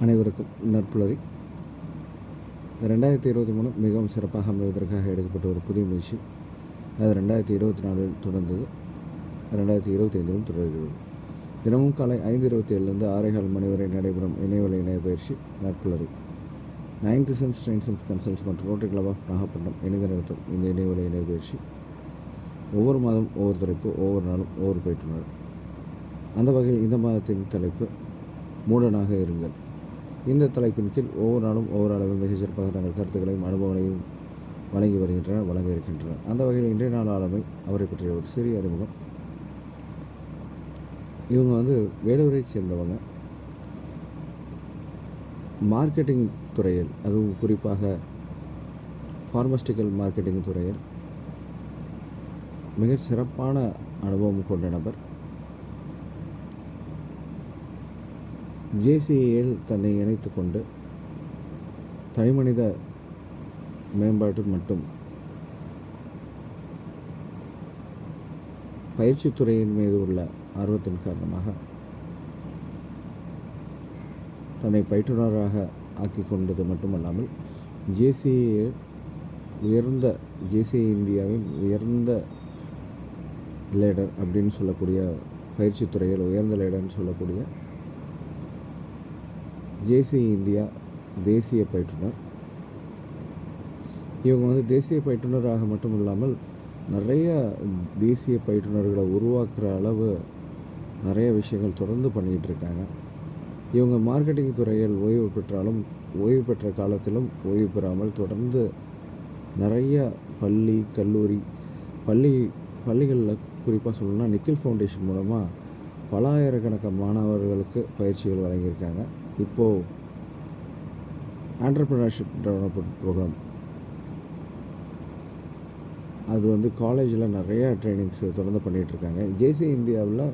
அனைவருக்கும் நற்புலரி. 2023 மிகவும் சிறப்பாக அமைவதற்காக எடுக்கப்பட்ட ஒரு புதிய முயற்சி. அது 2024 தொடர்ந்தது, 2025 தொடர்கிறது. தினமும் காலை 5:27 6:15 மணி வரை நடைபெறும் இணையவழி இணைய பயிற்சி நற்புலரி. 9th சென்ஸ், 10th சென்ஸ் கன்சல்ட்ஸ் மற்றும் ரோட்டரி கிளப் ஆஃப் நாகப்பட்டினம் இணைந்து நடத்தும் இந்த இணையவழி இணைய பயிற்சி ஒவ்வொரு மாதம் ஒவ்வொரு தலைப்பு, ஒவ்வொரு நாளும் ஒவ்வொரு பயிற்றுனர். அந்த வகையில் இந்த மாதத்தின் தலைப்பு மூடனாக இருங்கள். இந்த தலைப்பின் கீழ் ஒவ்வொரு நாளும் ஒவ்வொரு அளவில் மிக சிறப்பாக தங்கள் கருத்துக்களையும் அனுபவங்களையும் வழங்க இருக்கின்றனர். அந்த வகையில் இன்றைய நாள் ஆளுமை, அவரை பற்றிய ஒரு சிறிய அறிமுகம். இவங்க வேலூரை சேர்ந்தவங்க. மார்க்கெட்டிங் துறையில், அதுவும் குறிப்பாக ஃபார்மஸ்டிக்கல் மார்க்கெட்டிங் துறையில் மிக சிறப்பான அனுபவம் கொண்ட நபர். ஜேசிஏயில் தன்னை இணைத்து கொண்டு தனிமனித மேம்பாட்டு மற்றும் பயிற்சி துறையின் மீது உள்ள ஆர்வத்தின் காரணமாக தன்னை பயிற்றுனராக ஆக்கி கொண்டது மட்டுமல்லாமல் ஜேசிஏ இந்தியாவின் உயர்ந்த லேடர் அப்படின்னு சொல்லக்கூடிய பயிற்சி துறையில் உயர்ந்த லேடர்னு சொல்லக்கூடிய ஜேசிஏ இந்தியா தேசிய பயிற்றுனர். இவங்க தேசிய பயிற்றுனராக மட்டும் இல்லாமல் நிறைய தேசிய பயிற்றுனர்களை உருவாக்குற அளவு நிறைய விஷயங்கள் தொடர்ந்து பண்ணிக்கிட்டு இருக்காங்க. இவங்க மார்க்கெட்டிங் துறையில் ஓய்வு பெற்றாலும் ஓய்வு பெற்ற காலத்திலும் ஓய்வு பெறாமல் தொடர்ந்து நிறைய பள்ளி, கல்லூரி, பள்ளிகளில் குறிப்பாக சொல்லணும்னா நிக்கில் ஃபவுண்டேஷன் மூலமாக பல ஆயிரக்கணக்கான மாணவர்களுக்கு பயிற்சிகள் வழங்கியிருக்காங்க. இப்போது ஆண்டர்பிரினர்ஷிப் டெவலப்மெண்ட் ப்ரோக்ராம், அது காலேஜில் நிறையா ட்ரைனிங்ஸ் தொடர்ந்து பண்ணிகிட்ருக்காங்க. ஜேசிஏ இந்தியாவில்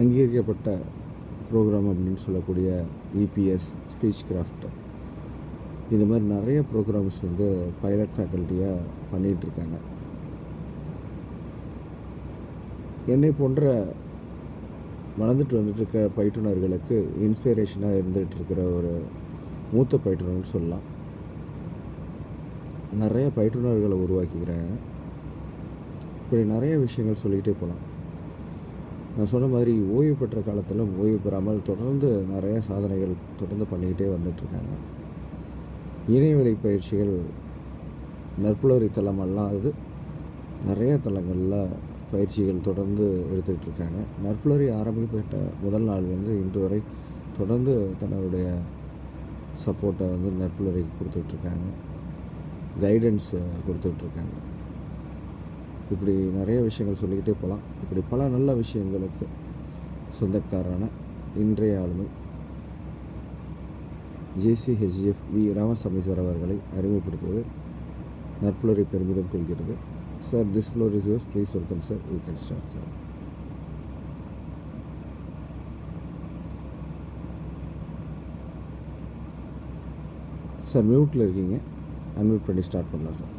அங்கீகரிக்கப்பட்ட ப்ரோக்ராம் அப்படின்னு சொல்லக்கூடிய இபிஎஸ், ஸ்பீச் கிராஃப்ட், இது மாதிரி நிறைய ப்ரோக்ராம்ஸ் பைலட் ஃபேக்கல்ட்டியாக பண்ணிகிட்ருக்காங்க. என்னை போன்ற வளர்ந்துட்டு வந்துட்டுருக்க பயிற்றுனர்களுக்கு இன்ஸ்பிரேஷனாக இருந்துகிட்ருக்கிற ஒரு மூத்த பயிற்றுனர்னு சொல்லலாம். நிறைய பயிற்றுனர்களை உருவாக்கிக்கிறாங்க. இப்படி நிறைய விஷயங்கள் சொல்லிக்கிட்டே போகலாம். நான் சொன்ன மாதிரி ஓய்வு பெற்ற காலத்தில் ஓய்வு பெறாமல் தொடர்ந்து நிறைய சாதனைகள் தொடர்ந்து பண்ணிக்கிட்டே வந்துட்டுருக்காங்க. இணையவழி பயிற்சிகள் நற்புலரி தளமெல்லாம் நிறைய தளங்களில் பயிற்சிகள் தொடர்ந்து எடுத்துக்கிட்டு இருக்காங்க. நற்புலரி ஆரம்பிக்கப்பட்ட முதல் நாள்லேருந்து இன்று வரை தொடர்ந்து தன்னுடைய சப்போர்ட்டை நற்புலரிக்கு கொடுத்துட்ருக்காங்க, கைடன்ஸ் கொடுத்துட்ருக்காங்க. இப்படி நிறைய விஷயங்கள் சொல்லிக்கிட்டே போகலாம். இப்படி பல நல்ல விஷயங்களுக்கு சொந்தக்காரான இன்றைய ஆளுமை ஜேசிஹெச்எஃப் வி ராமசாமி சார் அவர்களை அறிமுகப்படுத்துவது நற்புலரி பெருமிதம் கொள்கிறது. Sir, this floor is yours. Please welcome, sir. You can start, sir. Sir மியூட்டில் இருக்கீங்க, அன்மியூட் பண்ணி ஸ்டார்ட் பண்ணலாம் சார்.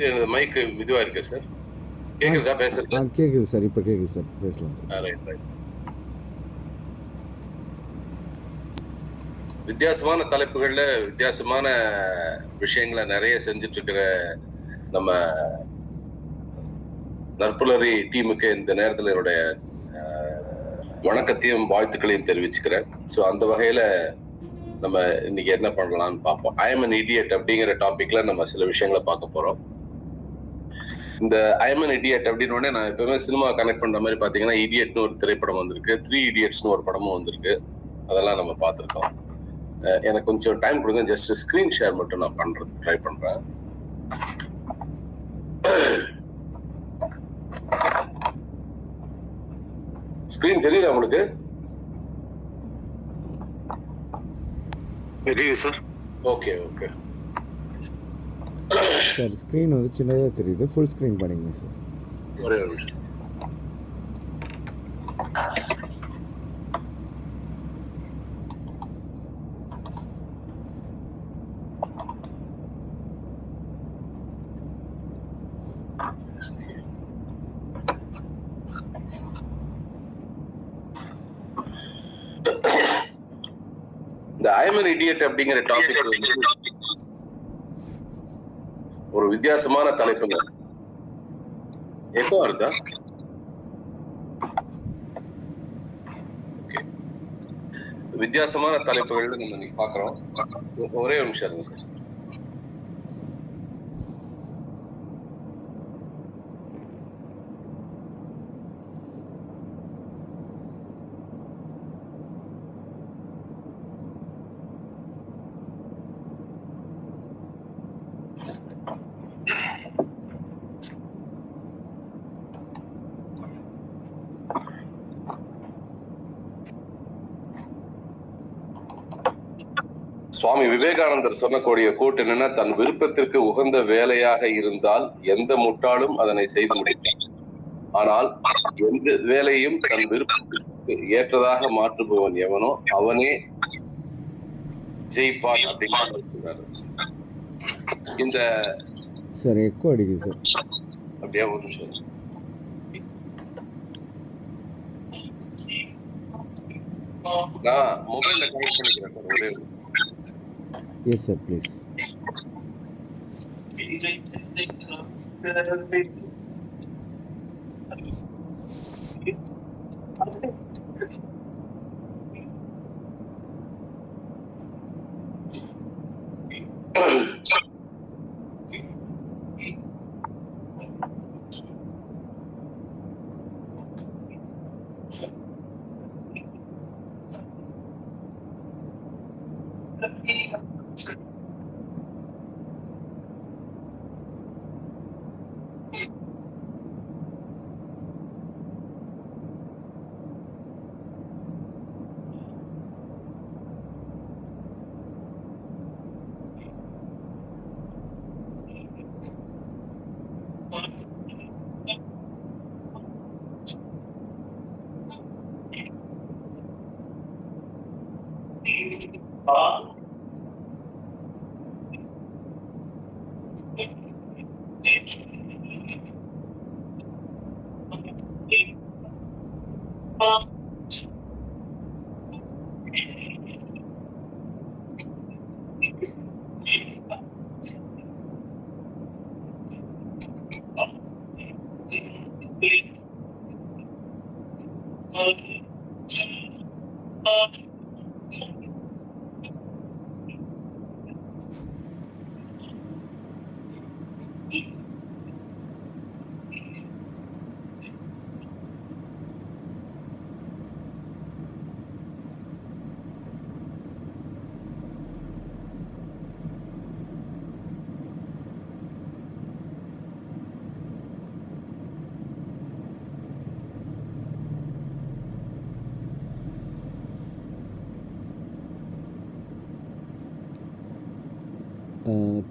எனது மைக் இதுவாக இருக்கு சார். கேட்குதா பேசுறது? கேட்குது சார், இப்போ கேட்குது சார், பேசலாம் சார். ரைட். வித்தியாசமான தலைப்புகள்ல வித்தியாசமான விஷயங்களை நிறைய செஞ்சுட்டு இருக்கிற நம்ம நற்புலரி டீமுக்கு இந்த நேரத்தில் என்னுடைய வணக்கத்தையும் வாழ்த்துக்களையும் தெரிவிச்சுக்கிறேன். ஸோ அந்த வகையில நம்ம இன்னைக்கு என்ன பண்ணலாம்னு பார்ப்போம். ஐ எம் அன் இடியட் அப்படிங்கிற டாபிக்ல நம்ம சில விஷயங்களை பார்க்க போறோம். இந்த ஐ எம் அன் இடியட் அப்படின்னு நான் எப்பவுமே சினிமா கனெக்ட் பண்ற மாதிரி பாத்தீங்கன்னா, இடியட்னு ஒரு திரைப்படம் வந்திருக்கு, 3 இடியட்ஸ்னு ஒரு படமும் வந்திருக்கு. அதெல்லாம் நம்ம பார்த்துருக்கோம். எனக்கு கொஞ்சம் டைம் கொடுங்க, ஜஸ்ட் ஸ்கிரீன் ஷேர் மட்டும் நான் பண்றது ட்ரை பண்றேன். ஸ்கிரீன் தெரியுதா உங்களுக்கு? தெரியுது சார். ஓகே சார், ஸ்கிரீன் சின்னதாக தெரியுது. ஃபுல் ஸ்கிரீன் பண்ணிங்க சார். ஒரே ஒரு நிமிஷம். இந்த ஐ எம் an idiot அப்படிங்கிற டாபிக் ஒரு வித்தியாசமான தலைப்புங்க. எப்போ இருக்கா? வித்தியாசமான தலைப்புகள் நம்ம இன்னைக்கு பாக்குறோம். ஒரே ஒரு நிமிஷம் இருங்க சார். சுவாமி விவேகானந்தர் சொன்னக்கூடிய கோட் என்னன்னா, தன் விருப்பத்திற்கு உகந்த வேலையாக இருந்தால் எந்த முட்டாளும் அதனை செய்து முடிப்பான். ஆனால் எந்த வேலையும் தன் விருப்பத்திற்கு ஏற்றதாக மாற்றுபவன் எவனோ அவனே ஜெயிப்பான் அப்படின்னு சொல்றாரு. இந்த சார் எக்கோ அடிக்குது சார். அப்படியே ஒரு நிமிஷம். நான் மொபைல்ல கனெக்ட் பண்ணிக்கிறேன் சார். ஒரே Yes, sir, please.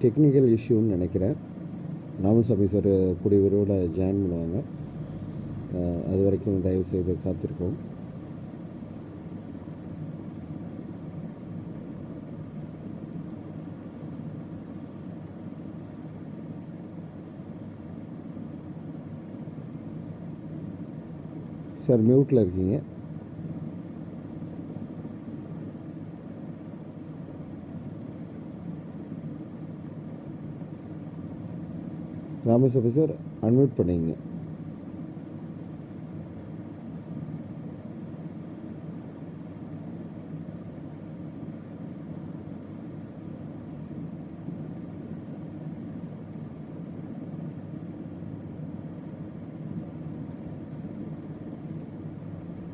டெக்னிக்கல் இஷ்யூன்னு நினைக்கிறேன். ராமசாமி சார் கூடிய விரைவில் ஜாயின் பண்ணுவாங்க. அது வரைக்கும் தயவுசெய்து காத்திருக்கோம். சார் மியூட்டில் இருக்கீங்க. ராமசாமி சார் அன்மியூட் பண்ணிங்க.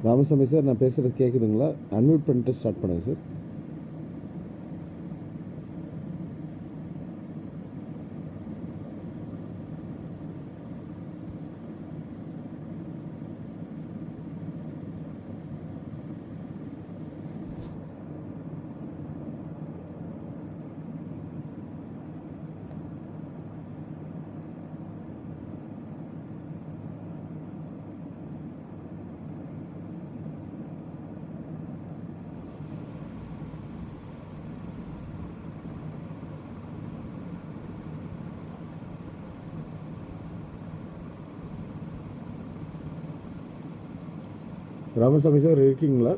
ராமசாமி சார் நான் பேசுகிறது கேட்குதுங்களா? அன்மியூட் பண்ணிட்டு ஸ்டார்ட் பண்ணுங்கள் சார். ராமசாமி சார் இருக்கீங்களா?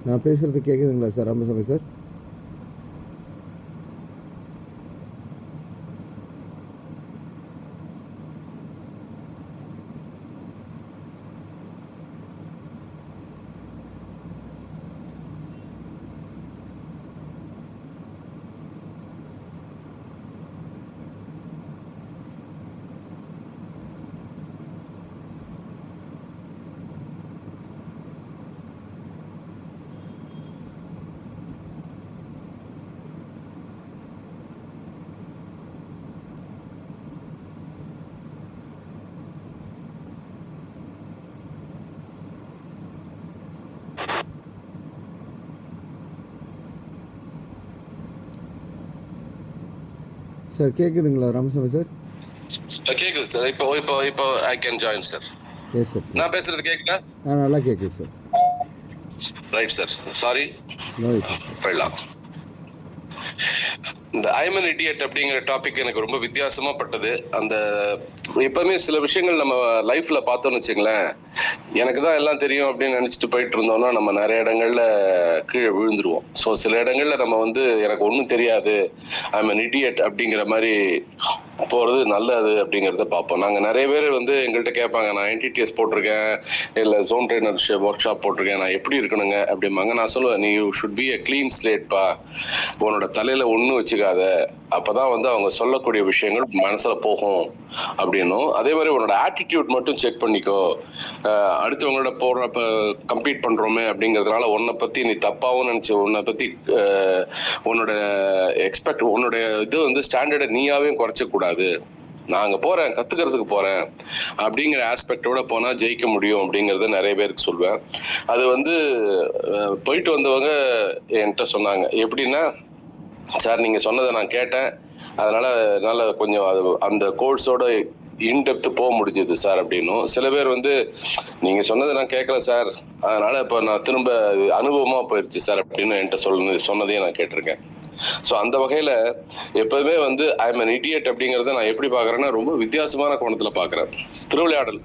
நான் பேசுகிறது கேட்குதுங்களா சார் ராமசாமி சார்? சார் கேட்குதுங்களா ராமசாமி சார்? கேக்குது சார். இப்போ இப்போ இப்போ I can join sir. Yes sir. நான் பேசுறது கேக்குதா? நல்லா கேட்குது சார். Right sir, sorry. No issue sir. போயிடலாம். இந்த ஐம் அன் இடியட் அப்படிங்கிற டாபிக் எனக்கு ரொம்ப வித்தியாசமா பட்டது. அந்த எப்பவுமே சில விஷயங்கள் நம்ம லைஃப்ல பார்த்தோம்னு வச்சுங்களேன், எனக்கு தான் எல்லாம் தெரியும் அப்படின்னு நினைச்சிட்டு போயிட்டு இருந்தோம்னா நம்ம நிறைய இடங்கள்ல கீழே விழுந்துருவோம். ஸோ சில இடங்கள்ல நம்ம வந்து எனக்கு ஒன்றும் தெரியாது, ஐம் அன் இடியட் அப்படிங்கிற மாதிரி போறது நல்லது அப்படிங்கிறத பார்ப்போம். நாங்கள் நிறைய பேர் வந்து எங்கள்கிட்ட கேட்பாங்க, நான் என்டிடிஎஸ் போட்டிருக்கேன், இல்லை ஜோன் ட்ரெயினர் ஒர்க் ஷாப் போட்டிருக்கேன், நான் எப்படி இருக்கணுங்க அப்படிம்பாங்க. நான் சொல்லுவேன், நீ ஷுட் பி எ கிளீன் ஸ்லேட்பா, உன்னோட தலையில ஒன்றும் வச்சுக்காத, அப்பதான் வந்து அவங்க சொல்லக்கூடிய விஷயங்கள் மனசுல போகும் அப்படின்னும். அதே மாதிரி உன்னோட ஆட்டிடியூட் மட்டும் செக் பண்ணிக்கோ, அடுத்தவங்களோட போடுறப்ப கம்பீட் பண்றோமே அப்படிங்கிறதுனால உன்னை பத்தி நீ தப்பாவும் நினைச்சு உன்னை பத்தி உன்னோட உன்னுடைய இது வந்து ஸ்டாண்டர்டை நீயாவே குறைச்ச கூடாது. நான் அங்க போறேன், கத்துக்கிறதுக்கு போறேன் அப்படிங்கிற ஆஸ்பெக்டோட போனா ஜெயிக்க முடியும் அப்படிங்கறத நிறைய பேருக்கு சொல்வேன். அது வந்து போயிட்டு வந்தவங்க என்கிட்ட சொன்னாங்க, எப்படின்னா, சார் நீங்க சொன்னதை நான் கேட்டேன், அதனால கொஞ்சம் அது அந்த கோர்ஸோட இன்டெப்த் போக முடிஞ்சது சார் அப்படின்னும். சில பேர் வந்து நீங்க சொன்னதை நான் கேட்கல சார், அதனால இப்போ நான் திரும்ப அனுபவமா போயிருச்சு சார் அப்படின்னு என்கிட்ட சொன்னதையும் நான் கேட்டிருக்கேன். ஸோ அந்த வகையில எப்பவுமே வந்து ஐம் அன் இடியட் அப்படிங்கிறத நான் எப்படி பாக்குறேன்னா ரொம்ப வித்தியாசமான கோணத்துல பாக்குறேன். திருவிளையாடல்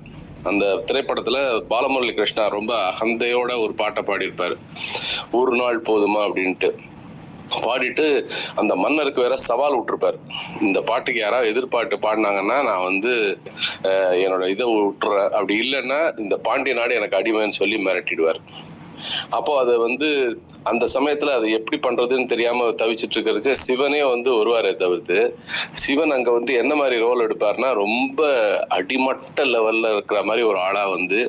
அந்த திரைப்படத்துல பாலமுரளி கிருஷ்ணா ரொம்ப அகந்தையோட ஒரு பாட்டை பாடியிருப்பாரு, ஒரு நாள் போதுமா அப்படின்ட்டு பாடிட்டு அந்த மன்னருக்கு வேற சவால் விட்டுருப்பாரு, இந்த பாட்டுக்கு யாராவது எதிர்பார்த்து பாடினாங்கன்னா நான் வந்து என்னோட இதை விட்டுறேன், அப்படி இல்லைன்னா இந்த பாண்டிய நாடு எனக்கு அடிமைன்னு சொல்லி மிரட்டிடுவார். அப்போ அதை வந்து அந்த சமயத்துல அது எப்படி பண்றதுன்னு தெரியாம தவிச்சிட்டு இருக்கிறது சிவனே வந்து வருவாரே தவிர்த்து, சிவன் அங்க வந்து என்ன மாதிரி ரோல் எடுப்பாருன்னா ரொம்ப அடிமட்ட லெவல்ல இருக்கிற மாதிரி ஒரு ஆளா வந்து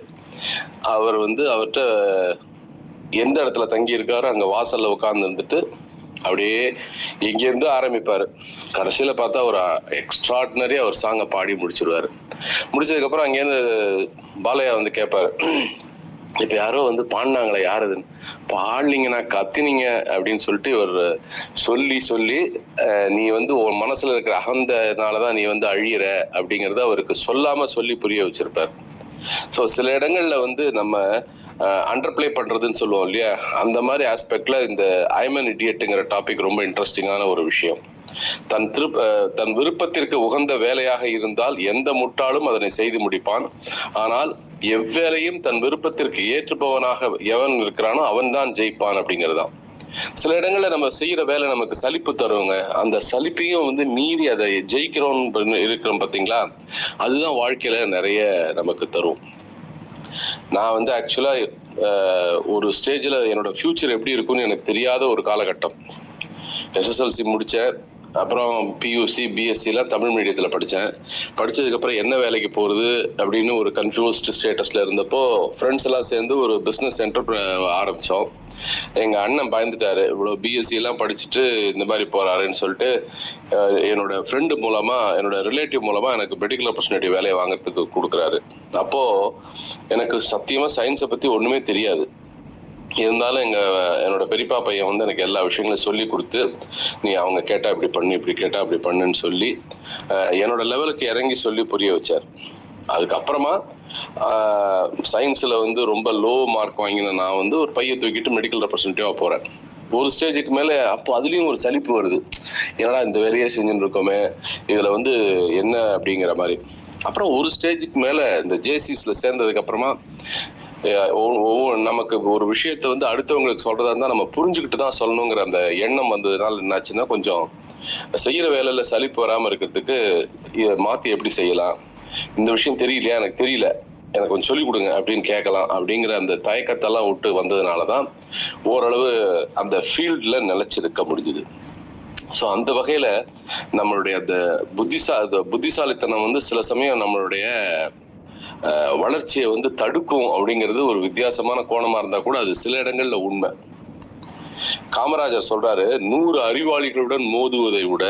அவர் வந்து அவர்கிட்ட எந்த இடத்துல தங்கி இருக்காரோ அங்க வாசல்ல உட்கார்ந்து இருந்துட்டு அப்படியே இங்கிருந்து ஆரம்பிப்பாரு. கடைசியில பார்த்தா ஒரு எக்ஸ்ட்ராடினரியா ஒரு சாங்கை பாடி முடிச்சிருவாரு. முடிச்சதுக்கு அப்புறம் அங்கேருந்து பாலையா வந்து கேட்பாரு, இப்ப யாரோ வந்து பாடினாங்களே யாருதுன்னு, பாடலிங்கன்னா கத்தினீங்க அப்படின்னு சொல்லிட்டு இவர் சொல்லி நீ வந்து உன் மனசுல இருக்கிற அகந்தனாலதான் நீ வந்து அழியிற அப்படிங்கறத அவருக்கு சொல்லாம சொல்லி புரிய வச்சிருப்பார். ஸோ சில இடங்கள்ல வந்து நம்ம அண்டர்பிளே பண்றதுன்னு சொல்லுவோம் இல்லையா, அந்த மாதிரி ஆஸ்பெக்ட்ல இந்த ஐம் அன் இடியட்ங்கிற டாபிக் ரொம்ப இன்ட்ரெஸ்டிங்கான ஒரு விஷயம். தன் விருப்பத்திற்கு உகந்த வேலையாக இருந்தால் எந்த முட்டாளும் அதனை செய்து முடிப்பான். ஆனால் எவ்வேளையும் தன் விருப்பத்திற்கு ஏற்றுப்பவனாக எவன் இருக்கிறானோ அவன் தான் ஜெயிப்பான் அப்படிங்கிறதான். சில இடங்கள்ல நம்ம செய்யற வேலை நமக்கு சலிப்பு தருவங்க, அந்த சலிப்பையும் வந்து மீறி அதை ஜெயிக்கிறோம் இருக்கிறோம் பாத்தீங்களா, அதுதான் வாழ்க்கையில நிறைய நமக்கு தரும். நான் வந்து ஆக்சுவலா ஒரு ஸ்டேஜ்ல என்னோட ஃபியூச்சர் எப்படி இருக்கும்னு எனக்கு தெரியாத ஒரு காலகட்டம். எஸ்எஸ்எல்சி முடிச்சேன், அப்புறம் பியூசி பிஎஸ்சி எல்லாம் தமிழ் மீடியத்துல படிச்சதுக்கு அப்புறம் என்ன வேலைக்கு போறது அப்படின்னு ஒரு கன்ஃபியூஸ்ட் ஸ்டேட்டஸ்ல இருந்தப்போ ஃப்ரெண்ட்ஸ் எல்லாம் சேர்ந்து ஒரு பிசினஸ் சென்டர் ஆரம்பிச்சோம். எங்க அண்ணன் பயந்துட்டாரு, இவ்வளவு பிஎஸ்சி எல்லாம் படிச்சுட்டு இந்த மாதிரி போறாருன்னு சொல்லிட்டு என்னோட ஃப்ரெண்டு மூலமா என்னோட ரிலேட்டிவ் மூலமா எனக்கு மெடிக்கல் ஆப்பர்ச்சுனிட்டி வேலையை வாங்குறதுக்கு கொடுக்குறாரு. அப்போ எனக்கு சத்தியமா சயின்ஸை பத்தி ஒண்ணுமே தெரியாது. இருந்தாலும் என்னோட பெரியப்பா பையன் வந்து எனக்கு எல்லா விஷயங்களும் சொல்லி கொடுத்து, நீ அவங்க கேட்டா இப்படி பண்ணு, இப்படி கேட்டா அப்படி பண்ணுன்னு சொல்லி என்னோட லெவலுக்கு இறங்கி சொல்லி புரிய வச்சார். அதுக்கப்புறமா சயின்ஸ்ல வந்து ரொம்ப லோ மார்க் வாங்கின நான் வந்து ஒரு பையை தூக்கிட்டு மெடிக்கல் ரெப்ரசன்டேட்டிவா போறேன். ஒரு ஸ்டேஜுக்கு மேல அப்போ அதுலயும் ஒரு சலிப்பு வருது, ஏன்னா இந்த வேலையே செஞ்சுட்டு இருக்கோமே, இதுல வந்து என்ன அப்படிங்கிற மாதிரி. அப்புறம் ஒரு ஸ்டேஜுக்கு மேல இந்த ஜேசிஸ்ல சேர்ந்ததுக்கு அப்புறமா நமக்கு ஒரு விஷயத்த வந்து அடுத்தவங்களுக்கு சொல்றதா இருந்தா நம்ம புரிஞ்சுக்கிட்டு தான் சொல்லணுங்கிற அந்த எண்ணம் வந்ததுனால என்னாச்சுன்னா, கொஞ்சம் செய்யற வேலையில சலிப்பு வராம இருக்கிறதுக்கு இதை மாத்தி எப்படி செய்யலாம், இந்த விஷயம் தெரியலையா, எனக்கு தெரியல, எனக்கு கொஞ்சம் சொல்லிக் கொடுங்க அப்படின்னு கேட்கலாம் அப்படிங்கிற அந்த தயக்கத்தெல்லாம் விட்டு வந்ததுனாலதான் ஓரளவு அந்த ஃபீல்ட்ல நிலைச்சிருக்க முடிஞ்சுது. ஸோ அந்த வகையில நம்மளுடைய அந்த புத்திசாலித்தனம் வந்து சில சமயம் நம்மளுடைய வளர்ச்சியை வந்து தடுக்கும் அப்படிங்கிறது ஒரு வித்தியாசமான கோணமா இருந்தா கூட அது சில இடங்கள்ல உண்மை. காமராஜர் சொல்றாரு, 100 அறிவாளிகளுடன் மோதுவதை விட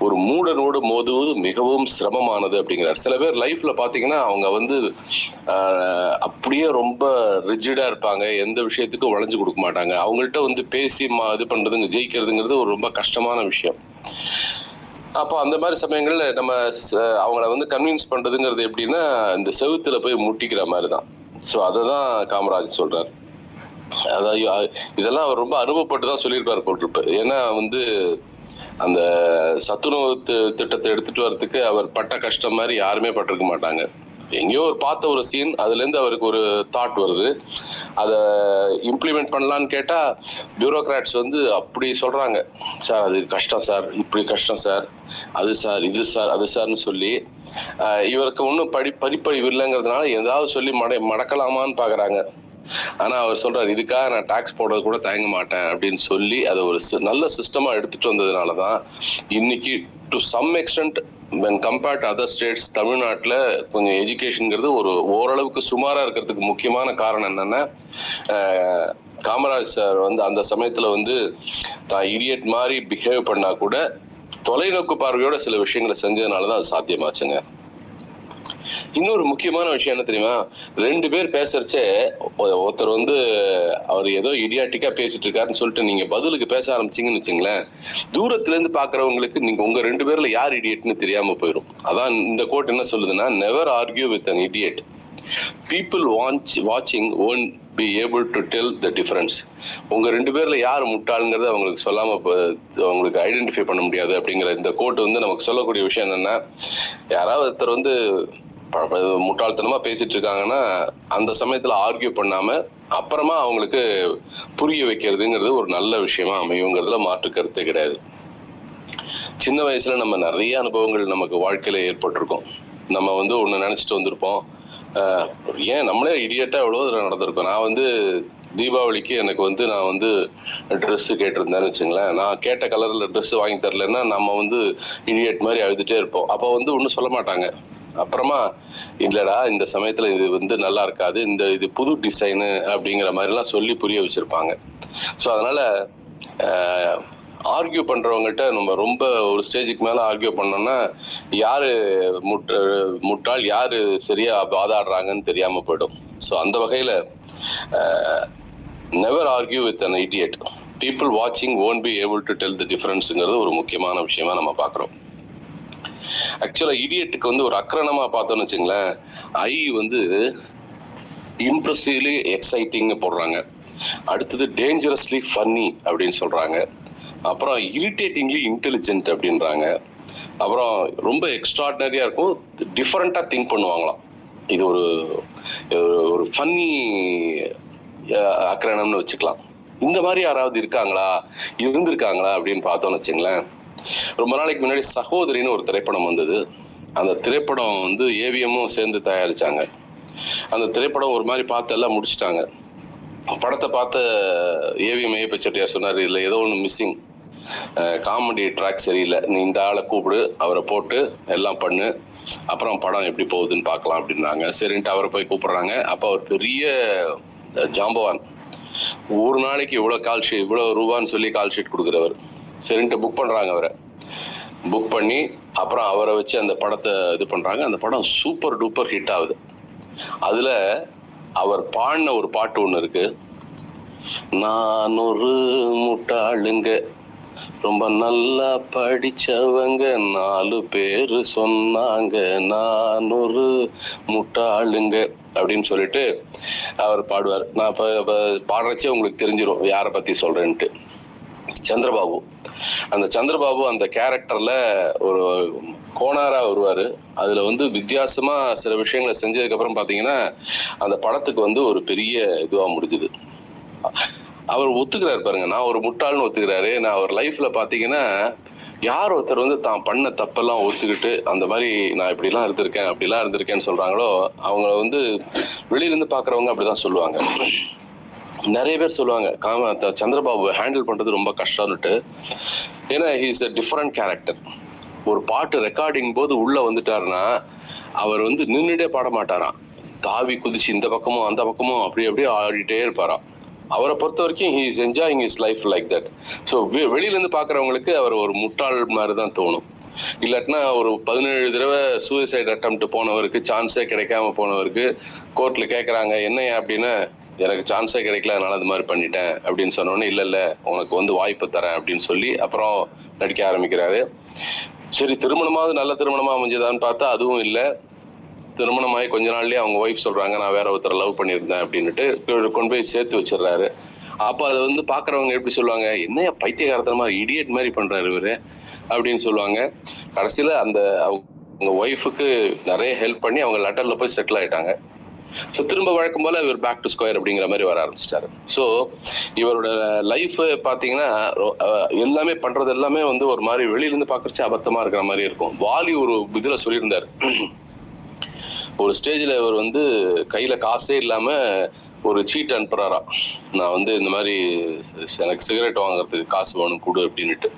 ஒரு மூடனோடு மோதுவது மிகவும் சிரமமானது அப்படிங்கிறார். சில பேர் லைஃப்ல பாத்தீங்கன்னா அவங்க வந்து அப்படியே ரொம்ப ரிஜிடா இருப்பாங்க, எந்த விஷயத்துக்கும் வளைஞ்சு கொடுக்க மாட்டாங்க. அவங்கள்ட்ட வந்து பேசி இது பண்றதுங்க ஜெயிக்கிறதுங்கிறது ஒரு ரொம்ப கஷ்டமான விஷயம். அப்போ அந்த மாதிரி சமயங்கள்ல நம்ம அவங்கள வந்து கன்வின்ஸ் பண்றதுங்கிறது எப்படின்னா, இந்த செவுத்துல போய் முட்டிக்கிற மாதிரிதான். ஸோ அததான் காமராஜ் சொல்றாரு. அதாவது இதெல்லாம் அவர் ரொம்ப அனுபவப்பட்டுதான் சொல்லியிருப்பாரு போட்டிருப்பு. ஏன்னா வந்து அந்த சத்துணவு திட்டத்தை எடுத்துட்டு வர்றதுக்கு அவர் பட்ட கஷ்டம் மாதிரி யாருமே பட்டிருக்க மாட்டாங்க. எங்கேயோ ஒரு பார்த்த ஒரு சீன், அதுல இருந்து அவருக்கு ஒரு தாட் வருது, அதை இம்ப்ளிமெண்ட் பண்ணலான்னு கேட்டா பியூரோக்ராட்ஸ் வந்து அப்படி சொல்றாங்க, சார் அது கஷ்டம் சார், இப்படி கஷ்டம் சார், அது சார், இது சார், அது சார்னு சொல்லி இவருக்கு ஒன்றும் படிப்பறிவு இல்லைங்கிறதுனால ஏதாவது சொல்லி மடக்கலாமான்னு பாக்குறாங்க. ஆனா அவர் சொல்றாரு, இதுக்காக நான் டாக்ஸ் போடுறது கூட தயங்க மாட்டேன் அப்படின்னு சொல்லி அதை ஒரு நல்ல சிஸ்டமா எடுத்துட்டு வந்ததுனாலதான் இன்னைக்கு to some extent when compared to other states, தமிழ்நாட்டுல கொஞ்சம் எஜுகேஷன்ங்கிறது ஒரு ஓரளவுக்கு சுமாரா இருக்கிறதுக்கு முக்கியமான காரணம் என்னன்னா, காமராஜ் சார் வந்து அந்த சமயத்துல வந்து தான் இடியட் மாதிரி பிஹேவ் பண்ணா கூட தொலைநோக்கு பார்வையோட சில விஷயங்களை செஞ்சதுனாலதான் அது சாத்தியமாச்சுங்க. இன்னொரு முக்கியமான விஷயம் என்ன தெரியுமா, 2 பேர் பேசுறச்சே ஒருத்தர் வந்து அவர் ஏதோ இடியாட்டிக்கா பேசிட்டு இருக்காருன்னு சொல்லிட்டு நீங்க பதிலுக்கு பேச ஆரம்பிச்சீங்கன்னு வச்சுங்களேன், தூரத்துல இருந்து பாக்குறவங்களுக்கு நீங்க உங்க 2 பேர்ல யார் இடியட்னு தெரியாம போயிடும். அதான் இந்த கோட் என்ன சொல்லுதுன்னா, never argue with an idiot. People watching won't be able to tell the difference. உங்க 2 பேர்ல யார் முட்டாளுங்கிறத அவங்களுக்கு சொல்லாம அவங்களுக்கு ஐடென்டிஃபை பண்ண முடியாது அப்படிங்கிற இந்த கோட் வந்து நமக்கு சொல்லக்கூடிய விஷயம் என்னன்னா, யாராவது ஒருத்தர் வந்து முட்டாள்தனமா பேசிட்டு இருக்காங்கன்னா அந்த சமயத்துல ஆர்கியூ பண்ணாம அப்புறமா அவங்களுக்கு புரிய வைக்கிறதுங்கிறது ஒரு நல்ல விஷயமா அமையுங்கிறதுல மாற்று கருத்தே கிடையாது. சின்ன வயசுல நம்ம நிறைய அனுபவங்கள் நமக்கு வாழ்க்கையில ஏற்பட்டிருக்கோம். நம்ம வந்து ஒண்ணு நினைச்சிட்டு வந்திருப்போம், ஏன் நம்மளே இடியட்டா எவ்வளவு நடந்திருக்கோம். நான் வந்து தீபாவளிக்கு எனக்கு வந்து நான் வந்து ட்ரெஸ் கேட்டிருந்தேன்னு வச்சுங்களேன், நான் கேட்ட கலர்ல ட்ரெஸ் வாங்கி தரலன்னா நம்ம வந்து இடியட் மாதிரி அழுதுட்டே இருப்போம். அப்போ வந்து ஒன்றும் சொல்ல மாட்டாங்க. அப்புறமா இல்லடா இந்த சமயத்துல இது வந்து நல்லா இருக்காது, இது புது டிசைனு அப்படிங்கிற மாதிரி எல்லாம் சொல்லி புரிய வச்சிருப்பாங்க. ஸோ அதனால ஆர்கியூ பண்றவங்ககிட்ட நம்ம ரொம்ப ஒரு ஸ்டேஜுக்கு மேல ஆர்கியூ பண்ணோம்னா யாரு முட்டாள் யாரு சரியா வாதாடுறாங்கன்னு தெரியாம போயிடும். ஸோ அந்த வகையில never argue with an idiot. People watching won't be able to tell the differenceங்கிறது ஒரு முக்கியமான விஷயமா நம்ம பாக்குறோம். ஆக்சுவலா இடியட்டுக்கு வந்து ஒரு அக்ரணமா பார்த்தோம்னு வச்சுங்களேன், ஐ வந்து இம்ப்ரெசிவ்லி எக்ஸைட்டிங்னு போடுறாங்க, அடுத்தது டேஞ்சரஸ்லி ஃபன்னி அப்படின்னு சொல்றாங்க, அப்புறம் இரிட்டேட்டிங்லி இன்டெலிஜென்ட் அப்படின்றாங்க, அப்புறம் ரொம்ப எக்ஸ்ட்ராடினரியா இருக்கும், டிஃபரெண்டா திங்க் பண்ணுவாங்களாம். இது ஒரு ஃபன்னி அக்ரணம்னு வச்சுக்கலாம். இந்த மாதிரி யாராவது இருந்திருக்காங்களா அப்படின்னு பார்த்தோம்னு வச்சுங்களேன், ரொம்ப நாளைக்கு முன்னாடி சகோதரின்னு ஒரு திரைப்படம் வந்தது. அந்த திரைப்படம் வந்து ஏவிஎம்மும் சேர்ந்து தயாரிச்சாங்க. அந்த திரைப்படம் ஒரு மாதிரி பார்த்து எல்லாம் முடிச்சுட்டாங்க. படத்தை பார்த்த ஏவிஎம் ஐயப்ப செட்டியார் சொன்னார், இதுல ஏதோ ஒன்று மிஸ்ஸிங், காமெடி ட்ராக் சரியில்லை, நீ இந்த ஆளை கூப்பிடு, அவரை போட்டு எல்லாம் பண்ணு, அப்புறம் படம் எப்படி போகுதுன்னு பார்க்கலாம் அப்படின்னாங்க. சரின்ட்டு அவரை போய் கூப்பிடுறாங்க. அப்போ அவர் பெரிய ஜாம்பவான், ஒரு நாளைக்கு இவ்வளவு ரூபான்னு சொல்லி கால் ஷீட் கொடுக்குறவர். சரின்ட்டு புக் பண்றாங்க. அவரை புக் பண்ணி அப்புறம் அவரை வச்சு அந்த படத்தை இது பண்றாங்க. அந்த படம் சூப்பர் டூப்பர் ஹிட் ஆகுது. அதுல அவர் பாடின ஒரு பாட்டு ஒண்ணு இருக்கு, நான் ஒரு முட்டாளுங்க, ரொம்ப நல்லா படிச்சவங்க 4 பேரு சொன்னாங்க, நான் ஒரு முட்டாளுங்க அப்படின்னு சொல்லிட்டு அவர் பாடுவார். நான் இப்ப பாடுறச்சே உங்களுக்கு தெரிஞ்சிடும் யாரை பத்தி சொல்றேன்ட்டு. சந்திரபாபு அந்த சந்திரபாபு அந்த கேரக்டர்ல ஒரு கோனாரா வருவாரு. அதுல வந்து வித்தியாசமா சில விஷயங்களை செஞ்சதுக்கு அப்புறம் பாத்தீங்கன்னா அந்த படத்துக்கு வந்து ஒரு பெரிய இதுவா முடிஞ்சுது. அவர் ஒத்துக்கிறாரு பாருங்க, நான் ஒரு முட்டாள்னு ஒத்துக்கிறாரு. நான் அவர் லைஃப்ல பாத்தீங்கன்னா யார் ஒருத்தர் வந்து தான் பண்ண தப்பெல்லாம் ஒத்துக்கிட்டு அந்த மாதிரி நான் இப்படிலாம் இருந்திருக்கேன் அப்படிலாம் இருந்திருக்கேன்னு சொல்றாங்களோ அவங்க வந்து வெளியில இருந்து பாக்குறவங்க அப்படிதான் சொல்லுவாங்க. நிறைய பேர் சொல்லுவாங்க சந்திரபாபு ஹேண்டில் பண்றது ரொம்ப கஷ்டம்னுட்டு. ஏன்னா ஹீஸ் a டிஃபரண்ட் கேரக்டர். ஒரு பாட்டு ரெக்கார்டிங் போது உள்ள வந்துட்டாருன்னா அவர் வந்து நின்றுட்டே பாட மாட்டாராம், தாவி குதிச்சு இந்த பக்கமும் அந்த பக்கமும் அப்படி அப்படியே ஆடிட்டே இருப்பாராம். அவரை பொறுத்த வரைக்கும் he is enjoying his life like that. So வெளியில இருந்து பாக்குறவங்களுக்கு அவர் ஒரு முட்டாள் மாதிரிதான் தோணும். இல்லாட்டினா ஒரு 17 தடவை சூசைட் அட்டெம்ப்ட் போனவருக்கு, சான்ஸே கிடைக்காம போனவருக்கு கோர்ட்ல கேட்கறாங்க என்னையா அப்படின்னா, எனக்கு சான்ஸே கிடைக்கல அதனால அது மாதிரி பண்ணிட்டேன் அப்படின்னு சொன்னோன்னே இல்ல இல்ல உனக்கு வந்து வாய்ப்பு தரேன் அப்படின்னு சொல்லி அப்புறம் நடிக்க ஆரம்பிக்கிறாரு. சரி, திருமணமாவது நல்ல திருமணமா அமைஞ்சதான்னு பார்த்தா அதுவும் இல்லை. திருமணமாகி கொஞ்ச நாள்லயே அவங்க ஒய்ஃப் சொல்றாங்க நான் வேற ஒருத்தர் லவ் பண்ணியிருந்தேன் அப்படின்னுட்டு கொண்டு போய் சேர்த்து வச்சிடறாரு. அப்ப அதை வந்து பாக்குறவங்க எப்படி சொல்லுவாங்க, என்னையா பைத்தியகாரத்தனமா இடியட் மாதிரி பண்றாரு இவரு அப்படின்னு சொல்லுவாங்க. கடைசியில அந்த அவங்க ஒய்ஃபுக்கு நிறைய ஹெல்ப் பண்ணி அவங்க லண்டன்ல போய் செட்டில் ஆயிட்டாங்க. ஸோ திரும்ப வழக்கம் போல இவர் பேக் டு ஸ்கொயர் அப்படிங்கிற மாதிரி வர ஆரம்பிச்சிட்டாரு. ஸோ இவரோட லைஃப் பார்த்தீங்கன்னா எல்லாமே பண்றது எல்லாமே வந்து ஒரு மாதிரி வெளியிலிருந்து பார்க்கறச்சு அபத்தமா இருக்கிற மாதிரி இருக்கும். வாலி ஒரு இதுல சொல்லியிருந்தாரு, ஒரு ஸ்டேஜ்ல இவர் வந்து கையில காசே இல்லாம ஒரு சீட் அனுப்புறாராம், நான் வந்து இந்த மாதிரி எனக்கு சிகரெட் வாங்குறதுக்கு காசு வேணும் கொடு அப்படின்னுட்டு.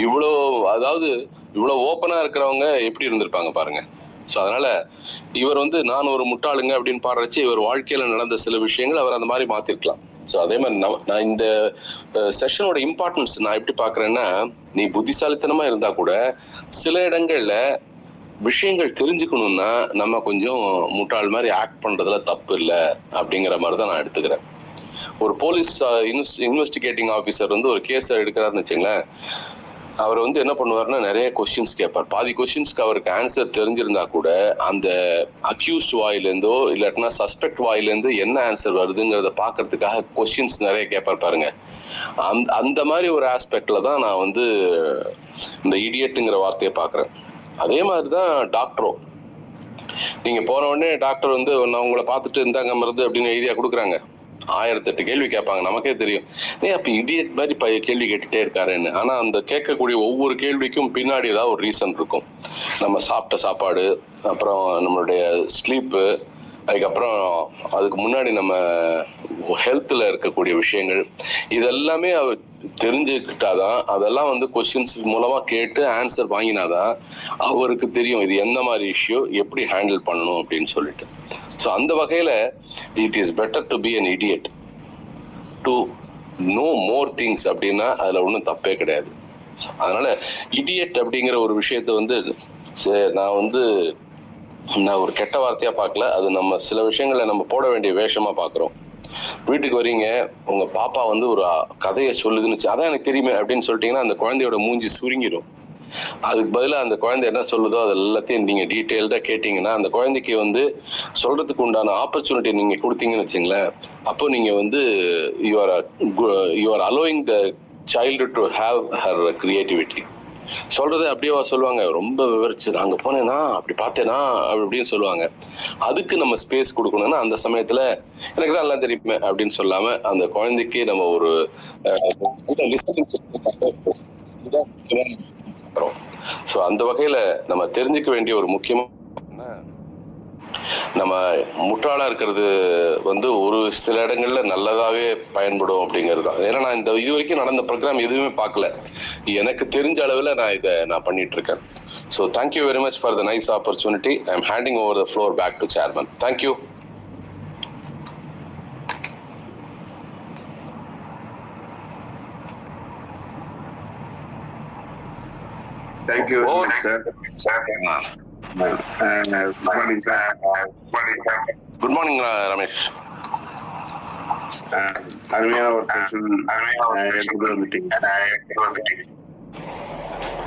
இவ்வளோ அதாவது இவ்வளோ ஓப்பனா இருக்கிறவங்க எப்படி இருந்திருப்பாங்க பாருங்க. ஸோ அதனால இவர் வந்து நான் ஒரு முட்டாளுங்க அப்படின்னு பாடுறச்சு இவர் வாழ்க்கையில நடந்த சில விஷயங்கள் அவர் அந்த மாதிரி மாத்திருக்கலாம். ஸோ அதே மாதிரி நான் இந்த செஷனோட இம்பார்ட்டன்ஸ் நான் எப்படி பாக்குறேன்னா, நீ புத்திசாலித்தனமா இருந்தா கூட சில இடங்கள்ல விஷயங்கள் தெரிஞ்சுக்கணும்னா நம்ம கொஞ்சம் முட்டாள் மாதிரி ஆக்ட் பண்றதுல தப்பு இல்லை அப்படிங்கிற மாதிரி தான் நான் எடுத்துக்கிறேன். ஒரு போலீஸ் இன்வெஸ்டிகேட்டிங் ஆஃபீஸர் வந்து ஒரு கேஸ் எடுக்கிறாருன்னு வச்சுங்களேன், அவர் வந்து என்ன பண்ணுவாருன்னா நிறைய கொஸ்டின்ஸ் கேட்பார். பாதி கொஸ்டின்ஸ்க்கு அவருக்கு ஆன்சர் தெரிஞ்சிருந்தா கூட அந்த அக்யூஸ்ட் வாயிலேருந்தோ இல்லாட்டினா சஸ்பெக்ட் வாயிலேருந்து என்ன ஆன்சர் வருதுங்கிறத பாக்குறதுக்காக கொஸ்டின்ஸ் நிறைய கேட்பார் பாருங்க. அந்த மாதிரி ஒரு ஆஸ்பெக்ட்ல தான் நான் வந்து இந்த இடியட்டுங்கிற வார்த்தையை பாக்குறேன். அதே மாதிரிதான் டாக்டரும். நீங்க போன உடனே டாக்டர் வந்து நான் உங்களை பார்த்துட்டு இருந்தாங்க மருந்து அப்படின்னு எழுதியா கொடுக்குறாங்க. 1008 கேள்வி கேட்பாங்க, நமக்கே தெரியும் அப்ப இடியட் மாதிரி கேள்வி கேட்டுட்டே இருக்காருன்னு. ஆனா அந்த கேட்கக்கூடிய ஒவ்வொரு கேள்விக்கும் பின்னாடி ஏதாவது ஒரு ரீசன் இருக்கும். நம்ம சாப்பிட்ட சாப்பாடு, அப்புறம் நம்மளுடைய ஸ்லீப்பு, அதுக்கப்புறம் அதுக்கு முன்னாடி நம்ம ஹெல்த்ல இருக்கக்கூடிய விஷயங்கள், இதெல்லாமே அவர் தெரிஞ்சுக்கிட்டாதான், அதெல்லாம் வந்து கொஸ்டின்ஸ் மூலமா கேட்டு ஆன்சர் வாங்கினாதான் அவருக்கு தெரியும் இது எந்த மாதிரி இஷ்யூ எப்படி ஹேண்டில் பண்ணணும் அப்படின்னு சொல்லிட்டு. ஸோ அந்த வகையில it is better to be an idiot to know more things அப்படின்னா அதுல ஒன்றும் தப்பே கிடையாது. அதனால இடியட் அப்படிங்கிற ஒரு விஷயத்த வந்து நான் ஒரு கெட்ட வார்த்தையா பார்க்கல. அது நம்ம சில விஷயங்களை நம்ம போட வேண்டிய வேஷமா பாக்குறோம். வீட்டுக்கு வரீங்க, உங்க பாப்பா வந்து ஒரு கதையை சொல்லுதுன்னு, அதான் எனக்கு தெரியுமே அப்படின்னு சொல்லிட்டீங்கன்னா அந்த குழந்தையோட மூஞ்சி சுருங்கிடும். அதுக்கு பதிலாக அந்த குழந்தை என்ன சொல்லுதோ அது எல்லாத்தையும் நீங்க டீட்டெயில்டா கேட்டீங்கன்னா அந்த குழந்தைக்கு வந்து சொல்றதுக்கு உண்டான ஆப்பர்ச்சுனிட்டி நீங்க கொடுத்தீங்கன்னு வச்சுங்களேன், அப்போ நீங்க வந்து you are allowing the child to have her creativity. சொல்றது அப்படியே சொல்லுவாங்க, ரொம்ப விவரிச்சு அங்க போனேன்னா அப்படி பார்த்தேனா அப்படின்னு சொல்லுவாங்க. அதுக்கு நம்ம ஸ்பேஸ் கொடுக்கணும்னா அந்த சமயத்துல எனக்கு தான் எல்லாம் தெரியுமே அப்படின்னு சொல்லாம அந்த குழந்தைக்கு நம்ம ஒரு ஸோ அந்த வகையில நம்ம தெரிஞ்சுக்க வேண்டிய ஒரு முக்கியமான நம்ம முட்டாளா இருக்கிறது வந்து ஒரு சில இடங்கள்ல நல்லதாவே பயன்படும் அப்படிங்கிறது தான். ஏன்னா நான் இந்த இது வரைக்கும் நடந்த ப்ரோக்ராம் எதுவுமே பார்க்கல, எனக்கு தெரிஞ்ச அளவில் நான் பண்ணிட்டு இருக்கேன். So thank you very much for the nice opportunity. I am handing over the floor back to chairman. Thank you. Thank you, sir. Good morning, sir. Good morning, Ramesh. அருமையான ஒரு செஷன் மீட்டிங்.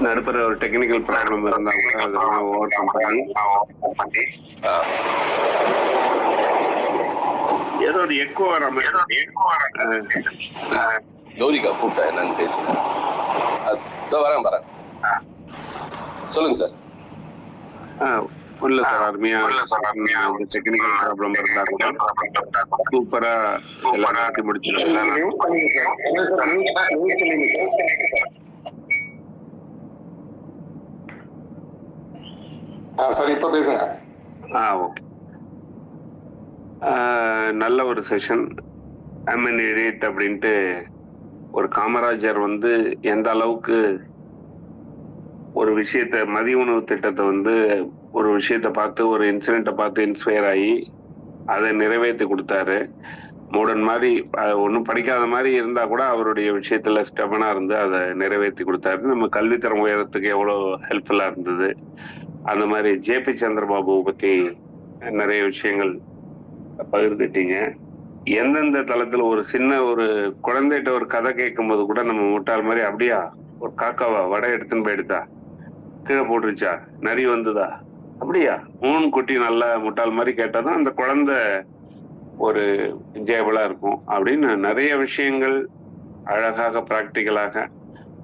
நடுப்புற ஒரு டெக்னிக்கல் ப்ராப்ளம் இருந்தா கூட அதெல்லாம் over come பண்ணி ஏதோ ஒரு எக்கோ வர மாதிரி கௌரிகா கூப்பிட்டா என்னன்னு பேசுறேன். வரேன். சொல்லுங்க சார். இல்ல சார், அருமையா டெக்னிக்கல் ப்ராப்ளம் இருந்தா கூட சூப்பரா எல்லாத்தையும் முடிச்சிருக்கேன். சார் இப்ப பேசுங்க. ஓகே. நல்ல ஒரு செஷன். ஐமன் இடியட் அப்படின்ட்டு ஒரு காமராஜர் வந்து எந்த அளவுக்கு ஒரு விஷயத்த மதிய உணவு திட்டத்தை வந்து ஒரு விஷயத்த பார்த்து ஒரு இன்சிடென்ட்டை பார்த்து இன்ஸ்பயர் ஆகி அதை நிறைவேற்றி கொடுத்தாரு. மூடன் மாதிரி ஒன்றும் படிக்காத மாதிரி இருந்தா கூட அவருடைய விஷயத்துல ஸ்டெபனா இருந்து அதை நிறைவேற்றி கொடுத்தாரு. நம்ம கல்வித்தரம் உயரத்துக்கு எவ்வளோ ஹெல்ப்ஃபுல்லா இருந்தது. அந்த மாதிரி ஜேபி சந்திரபாபுவை பத்தி நிறைய விஷயங்கள் பகிர்ந்துட்டீங்க. எந்தெந்த தளத்துல ஒரு சின்ன ஒரு குழந்தைகிட்ட ஒரு கதை கேட்கும் போது கூட நம்ம முட்டாள் மாதிரி அப்படியா ஒரு காக்காவா வடை எடுத்துன்னு போயிடுதா, கீழே போட்டுருச்சா, நரி வந்துதா, அப்படியா மூணு குட்டி நல்லா முட்டாள் மாதிரி கேட்டாதான் அந்த குழந்தை ஒரு என்ஜாயபிளா இருக்கும் அப்படின்னு நிறைய விஷயங்கள் அழகாக பிராக்டிக்கலாக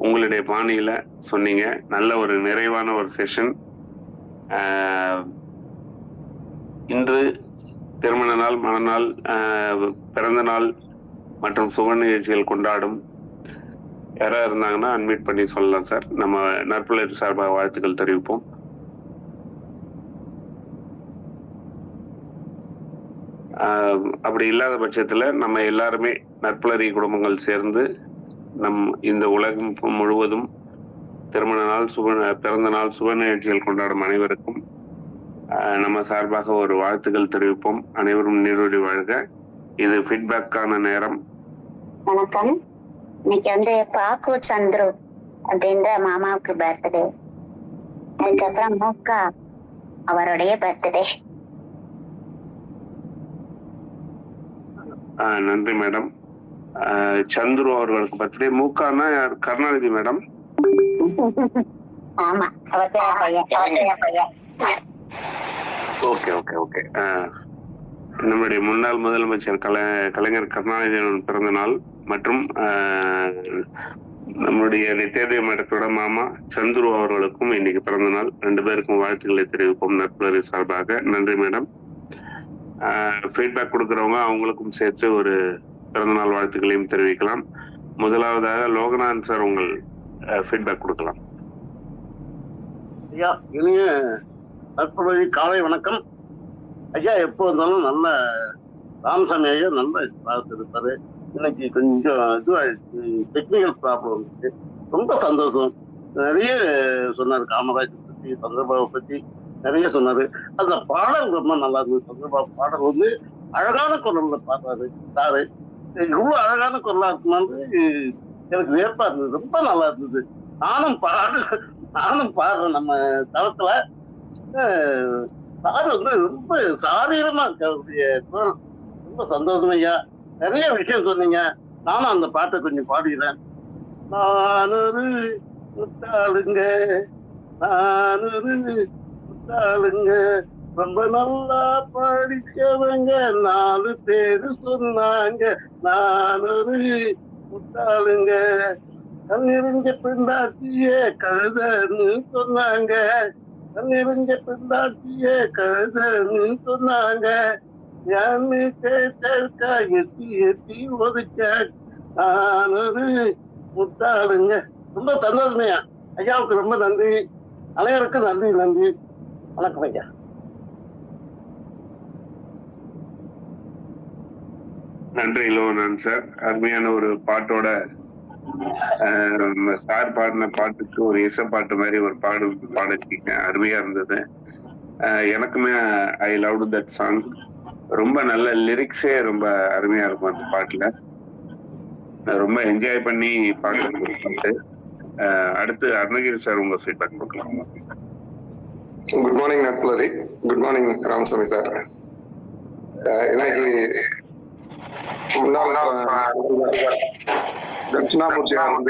உங்களுடைய பாணியில சொன்னீங்க. நல்ல ஒரு நிறைவான ஒரு செஷன். இன்று திருமண நாள், மணநாள், பிறந்த நாள் மற்றும் சுப நிகழ்ச்சிகள் கொண்டாடும் யாராவது இருந்தாங்கன்னா அன்மியூட் பண்ணி சொல்லலாம் சார். நம்ம நற்புலர் சார்பாக வாழ்த்துக்கள் தெரிவிப்போம். அப்படி இல்லாத பட்சத்துல நம்ம எல்லாருமே நற்புலரி குடும்பங்கள் சேர்ந்து இந்த உலகம் முழுவதும் திருமண நாள், பிறந்த நாள், சுப நிகழ்ச்சிகள் கொண்டாடும் அனைவருக்கும் நம்ம சார்பாக ஒரு வாழ்த்துக்கள் தெரிவிப்போம். அனைவரும் நீரோடி வாழ்க. இது ஃபீட்பேக்கான நேரம். வணக்கம். இன்னைக்கு வந்து பாக்கு சந்துரு அப்படின்ற மாமாவுக்கு பர்த்டே. அதுக்கப்புறம் மூக்கா அவருடைய பர்த்டே. நன்றி மேடம். சந்துரு அவர்களுக்கு பர்த்டே. மூக்கானா கருணாநிதி மேடம். ஆமா, அவர் பையன். Okay okay okay. நம்முடைய முன்னாள் முதலமைச்சர் கலைஞர் கருணாநிதியின் பிறந்த நாள் மற்றும் நம்முடைய நித்யாதேவி மேடத்தோட மாமா சந்துரு அவர்களுக்கும் இன்னைக்கு பிறந்த நாள். 2 பேருக்கும் வாழ்த்துக்களை தெரிவிப்போம் நற்புலரி சார்பாக. நன்றி மேடம். ஃபீட்பேக் கொடுக்குறவங்க அவங்களுக்கும் சேர்த்து ஒரு பிறந்தநாள் வாழ்த்துக்களையும் தெரிவிக்கலாம். முதலாவதாக லோகநாதன் சார் உங்கள் ஃபீட்பேக் கொடுக்கலாம். ஐயா, இனிய நற்புலரி காலை வணக்கம் ஐயா. எப்போ இருந்தாலும் நல்ல ராமசாமி ஐயா நல்ல கிளாஸ் இருப்பாரு. இன்னைக்கு கொஞ்சம் இதுவாயிடுச்சு, டெக்னிக்கல் ப்ராப்ளம் இருந்துச்சு. ரொம்ப சந்தோஷம். நிறைய சொன்னார், காமராஜர் பத்தி, சந்திரபாபு பத்தி நிறைய சொன்னாரு. அந்த பாடல் ரொம்ப நல்லா இருந்தது. சந்திரபாபு பாடல் வந்து அழகான குரல்ல பாடுறாரு சாரு. இவ்வளவு அழகான குரலா இருக்குமான்னு எனக்கு வியப்பா இருந்தது. ரொம்ப நல்லா இருந்தது. நானும் பாடுறேன் நம்ம தளத்துல. சாரு வந்து ரொம்ப சாரீரமா இருக்கு அவருடைய குரல். ரொம்ப சந்தோஷம் ஐயா. நிறைய விஷயம் சொன்னீங்க. நானும் அந்த பாட்டை கொஞ்சம் பாடிடுறேன். நானொரு முட்டாளுங்க, நானொரு முட்டாளுங்க, ரொம்ப நல்லா படிச்சவங்க 4 பேரு சொன்னாங்க. நானொரு முட்டாளுங்க, கண்ணிருஞ்ச பெண்டாட்டியே கழுதன்னு சொன்னாங்க. கண்ணிருஞ்ச பெண்டாட்டியே கழுதன்னு சொன்னாங்க. யான்னு கேட்டா எத்தி ஒதுக்க நானொரு முட்டாளுங்க. ரொம்ப சந்தோஷமையா. ஐயாவுக்கு ரொம்ப நன்றி. அனைவருக்கும் நன்றி. வணக்கம் ஐயா. நன்றி லோகநாதன் சார். அருமையான ஒரு பாட்டோட சார் பாடின பாட்டுக்கு ஒரு இசைப்பாட்டு மாதிரி ஒரு பாடிருக்கீங்க. அருமையா இருந்தது. எனக்குமே ஐ லவ் தட் சாங். ரொம்ப நல்ல லிரிக்ஸே ரொம்ப அருமையா இருக்கும் அந்த பாட்டுல. ரொம்ப என்ஜாய் பண்ணி பாட்டு. அடுத்து அருணகிரி சார் உங்க ஃபீட்பேக் கொடுக்கலாம். Good morning Natpulari. Good morning Ramasamy sir. இன்னைக்கு தட்சிணாமூர்த்தி யாரும்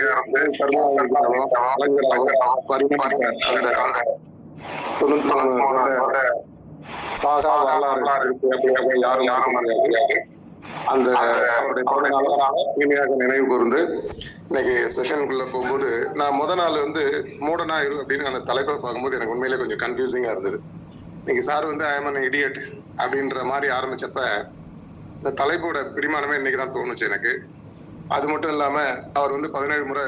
அந்த அவருடைய பிறந்த நாளை இனிமையாக நினைவு கூர்ந்து இன்னைக்கு செஷனுக்குள்ள போகும்போது நான் நாள் மூடனாயிரு அப்படின்னு அந்த தலைப்பை பார்க்கும்போது எனக்கு உண்மையிலே கொஞ்சம் கன்ஃபியூசிங்கா இருந்தது. இன்னைக்கு sir I am an idiot அப்படின்ற மாதிரி ஆரம்பிச்சப்ப இந்த தலைப்போட பிடிமானமே இன்னைக்கு தான் தோணுச்சு எனக்கு. அது மட்டும் இல்லாம அவர் 17 முறை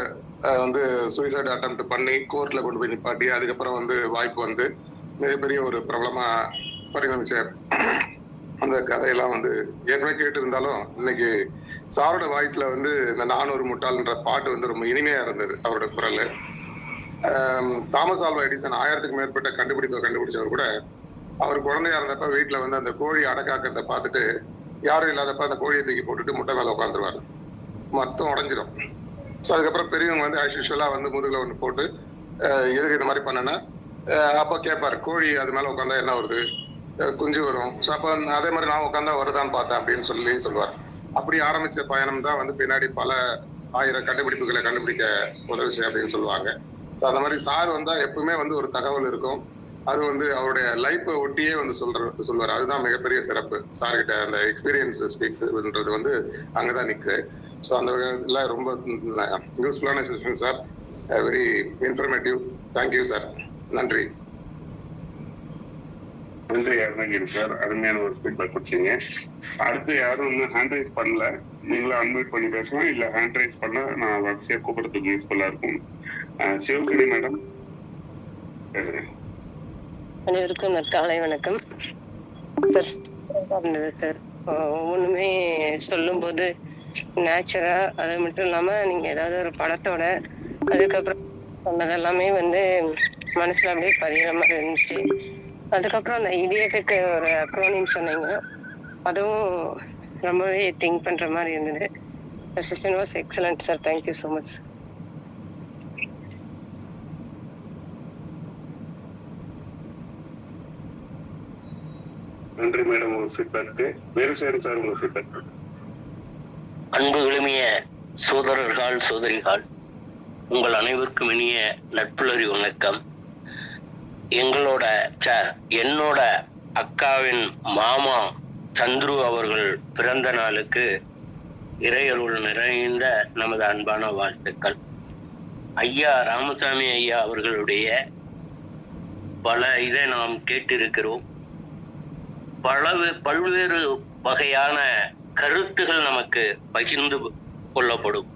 சூசைட் அட்டெம்ப்ட் பண்ணி கோர்ட்ல கொண்டு போய் நிப்பாட்டி அதுக்கப்புறம் வாய்ப்பு மிகப்பெரிய ஒரு பிரபலமா பரிணமிச்ச அந்த கதையெல்லாம் ஏற்கனவே கேட்டு இருந்தாலும் இன்னைக்கு சாரோட வாய்ஸ்ல இந்த நான் ஒரு முட்டாள்ன்ற பாட்டு ரொம்ப இனிமையா இருந்தது அவரோட குரல். தாமஸ் ஆல்வா எடிசன் 1000க்கும் மேற்பட்ட கண்டுபிடிப்பை கண்டுபிடிச்சவர் கூட அவர் குழந்தையா இருந்தப்ப வீட்டுல அந்த கோழி அடக்காக்கிறத பார்த்துட்டு யாரும் இல்லாதப்ப அந்த கோழியை தூக்கி போட்டுட்டு முட்டை மேல உட்காந்துருவாரு, மொத்தம் உடஞ்சிடும். ஸோ அதுக்கப்புறம் பெரியவங்க ஆஸ் யூஷுவலா முதுகுல ஒன்று போட்டு எதுக்கு இந்த மாதிரி பண்ணனா அப்போ கேட்பாரு, கோழி அது மேல உட்காந்தா என்ன வருது, குஞ்சு வரும். ஸோ அப்போ அதே மாதிரி நான் உட்காந்தா வருதான்னு பார்த்தேன் அப்படின்னு சொல்லுவார். அப்படி ஆரம்பிச்ச பயணம் தான் பின்னாடி பல 1000 கண்டுபிடிப்புகளை கண்டுபிடிக்க உதவுச்சு அப்படின்னு சொல்லுவாங்க. ஸோ அந்த மாதிரி சார் வந்தா எப்பவுமே ஒரு தகவல் இருக்கும். அது அவருடைய லைஃப்பை ஒட்டியே சொல்லுவார். அதுதான் மிகப்பெரிய சிறப்பு. சார்கிட்ட அந்த எக்ஸ்பீரியன்ஸ் ஸ்பீக்ஸ்ன்றது அங்கதான் நிற்கு. ஸோ அந்த வகையில் ரொம்ப யூஸ்ஃபுல்லான session sir, very informative. Thank you sir, நன்றி. நன்றி அருணகிரி சார், அருமையான ஒரு ஃபீட்பேக் கொடுத்தீங்க. அடுத்து யாரும் இன்னும் ஹேண்ட் ரைஸ் பண்ணல, நீங்களும் அன்மியூட் பண்ணி பேசலாம். இல்லை ஹேண்ட் ரைஸ் பண்ண நான் வரிசையா கூப்பிடுறதுக்கு யூஸ்ஃபுல்லா இருக்கும். சிவகணி மேடம் பேசுறேன். அனைவருக்கும் காலை வணக்கம் சார். ஒவ்வொன்றுமே சொல்லும்போது நேச்சுரா, அது மட்டும் இல்லாம நீங்க ஏதாவது ஒரு படத்தோட அதுக்கப்புறம் சொன்னதெல்லாமே மனசுல அப்படியே பதிகிற மாதிரி இருந்துச்சு. அதுக்கப்புறம் அந்த இடியட்டுக்கு ஒரு அக்ரோனியம் சொன்னீங்க, அதுவும் ரொம்பவே திங்க் பண்ற மாதிரி இருந்தது. Session was excellent sir, thank you so much. நன்றி மேடம் உங்க ஃபீட்பேக்கு. வேறு சார் உங்க ஃபீட்பேக். அன்பு எளிமைய சோதரர்கள் சோதரிகள், உங்கள் அனைவருக்கும் இனிய நட்புலரி வணக்கம். என்னோட அக்காவின் மாமா சந்துரு அவர்கள் பிறந்த நாளுக்கு இறையருள் நிறைந்த நமது அன்பான வாழ்த்துக்கள். ஐயா ராமசாமி ஐயா அவர்களுடைய பல இதை நாம் கேட்டிருக்கிறோம். பல்வேறு வகையான கருத்துகள் நமக்கு பகிர்ந்து கொள்ளப்படும்.